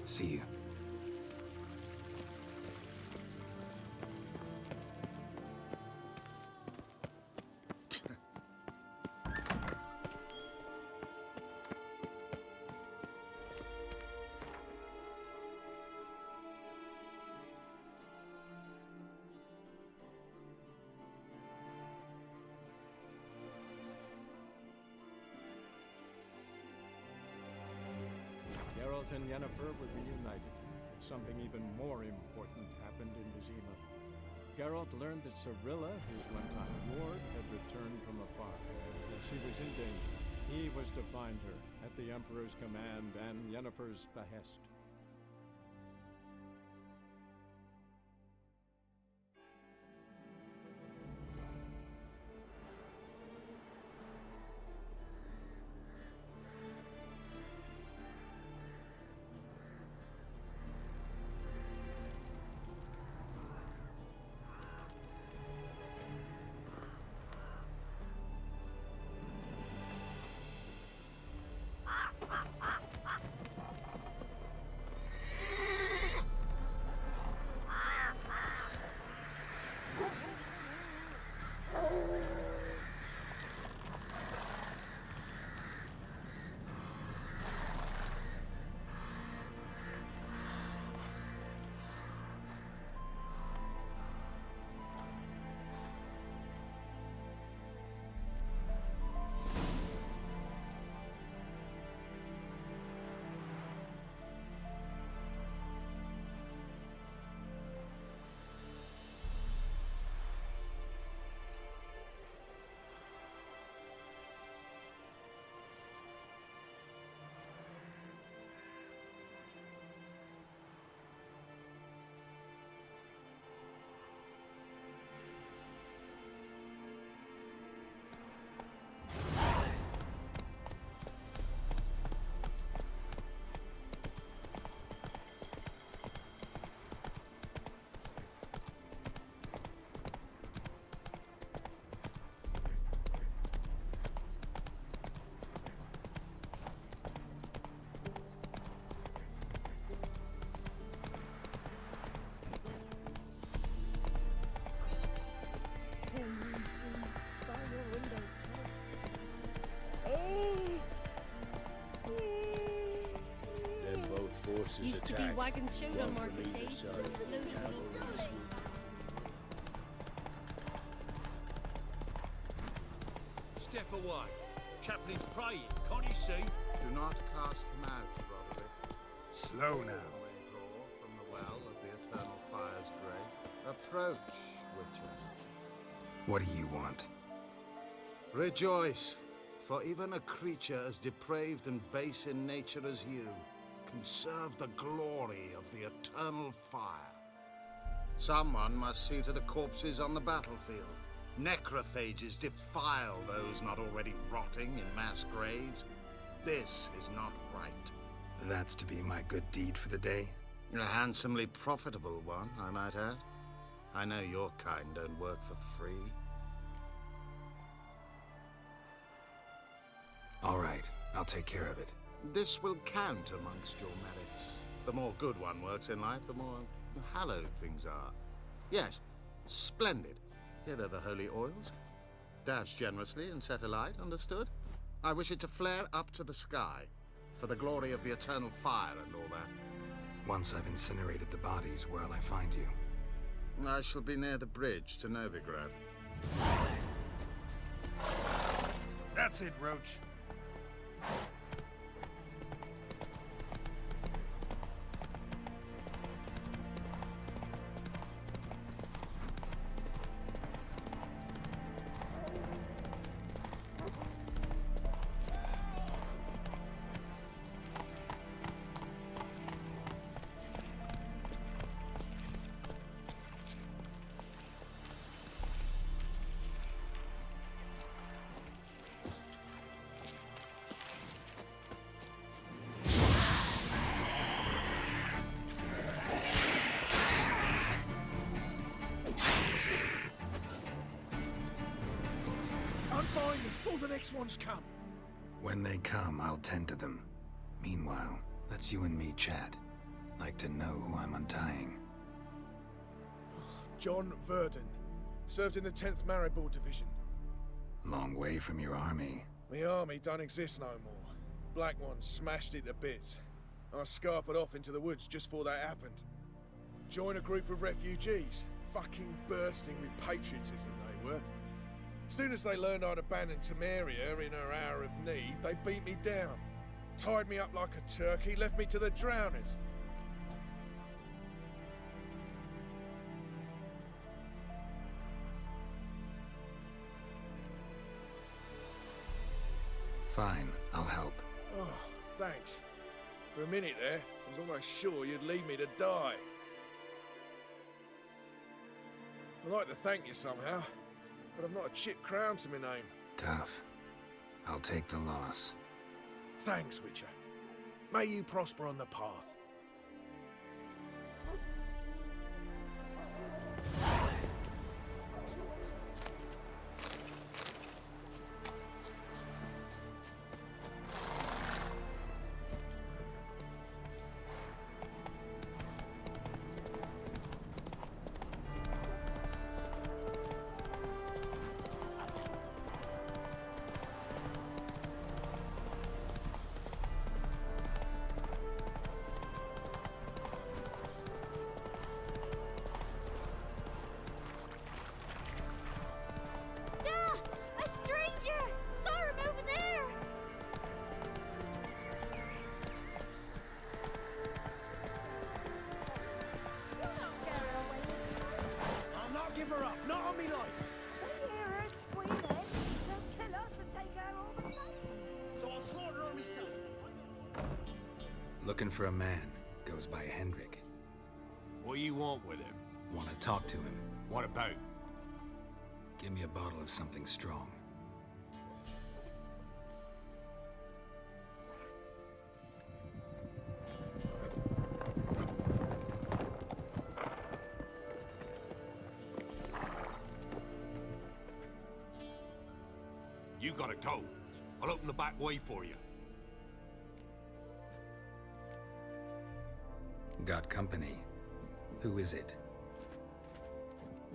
See you. Geralt and Yennefer were reunited, but something even more important happened in Vizima. Geralt learned that Cirilla, his one-time ward, had returned from afar, and she was in danger. He was to find her, at the Emperor's command and Yennefer's behest. corpses Used to be attacked. wagons showed on One from market either days. side. Loaded with Cavalry all and kinds. Step away. Chaplain's praying, can't you see? Do not cast him out, Roderick. Slow now. May draw from the well of the Eternal Fire's grave. Approach, Witcher. What do you want? Rejoice, for even a creature as depraved and base in nature as you can serve the glory of the Eternal Fire. Someone must see to the corpses on the battlefield. Necrophages defile those not already rotting in mass graves. This is not right. That's to be my good deed for the day? A handsomely profitable one, I might add. I know your kind don't work for free. All right, I'll take care of it. This will count amongst your merits. The more good one works in life, the more hallowed things are. Yes, splendid. Here are the holy oils. Dash generously and set alight, understood? I wish it to flare up to the sky, for the glory of the Eternal Fire and all that. Once I've incinerated the bodies, where'll I find you? I shall be near the bridge to Novigrad. That's it, Roach. Unbind them before the next ones come. When they come, I'll tend to them. Meanwhile, let's you and me chat. Like to know who I'm untying. John Verdon. Served in the 10th Maribor Division. Long way from your army. The army don't exist no more. Black Ones smashed it to bits. I scarpered off into the woods just before that happened. Joined a group of refugees. Fucking bursting with patriotism they were. Soon as they learned I'd abandoned Temeria in her hour of need, they beat me down. Tied me up like a turkey, left me to the drowners. Fine, I'll help. Oh, thanks. For a minute there, I was almost sure you'd leave me to die. I'd like to thank you somehow, but I've not a chip crown to my name. Tough. I'll take the loss. Thanks, Witcher. May you prosper on the path. A stranger! Saw him over there! I'll not give her up, not on me life. They hear her squealing. They'll kill us and take her all the same. So I'll slaughter her myself. Looking for a man. Goes by Hendrik. What do you want with him? Want to talk to him. What about? Give me a bottle of something strong. You gotta go. I'll open the back way for you. Got company. Who is it?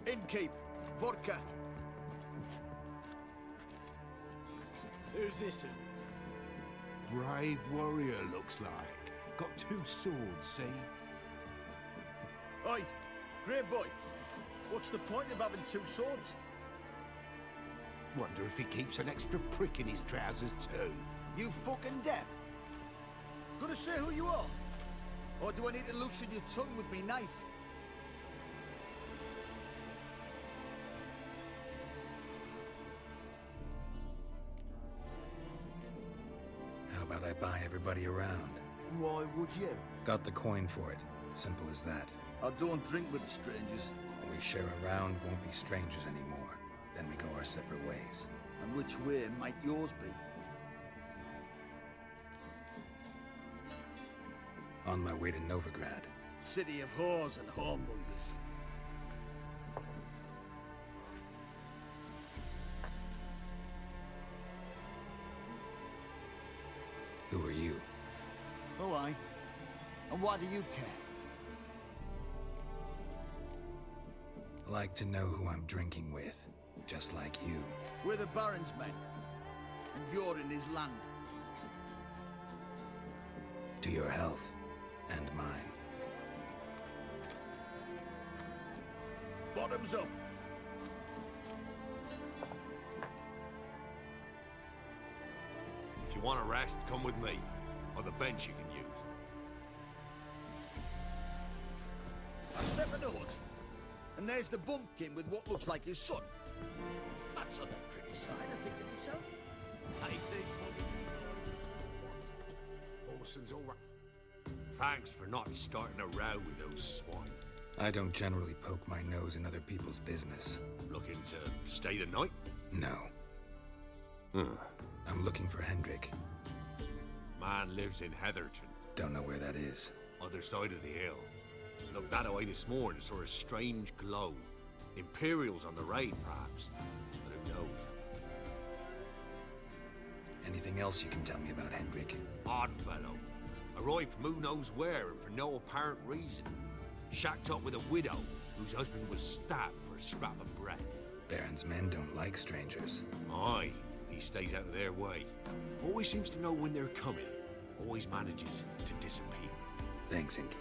Innkeep, vodka. Who's this? Brave warrior, looks like. got 2 swords, see? Oi, Grey Boy. What's the point of having 2 swords? Wonder if he keeps an extra prick in his trousers too. You fucking deaf? Gonna say who you are? Or do I need to loosen your tongue with me knife? How about I buy everybody around? Why would you? Got the coin for it. Simple as that. I don't drink with strangers. When we share a round, won't be strangers anymore. Then we go our separate ways. And which way might yours be? On my way to Novigrad. City of whores and whoremongers. Who are you? Oh, aye. And why do you care? Like to know who I'm drinking with. Just like you. We're the Baron's men. And you're in his land. To your health. And mine. Bottoms up. If you want a rest, come with me. Or the bench you can use. I step in the hut. And there's the bumpkin with what looks like his son. That's on the pretty side, I think of myself. I see. Horson's all right. Thanks for not starting a row with those swine. I don't generally poke my nose in other people's business. Looking to stay the night? No. I'm looking for Hendrik. Man lives in Heatherton. Don't know where that is. Other side of the hill. Looked that away this morning, saw a strange glow. Imperials on the raid, perhaps. But who knows? Anything else you can tell me about Hendrik? Odd fellow. Arrived from who knows where and for no apparent reason. Shacked up with a widow whose husband was stabbed for a scrap of bread. Baron's men don't like strangers. Aye, he stays out of their way. Always seems to know when they're coming. Always manages to disappear. Thanks, Innkeep.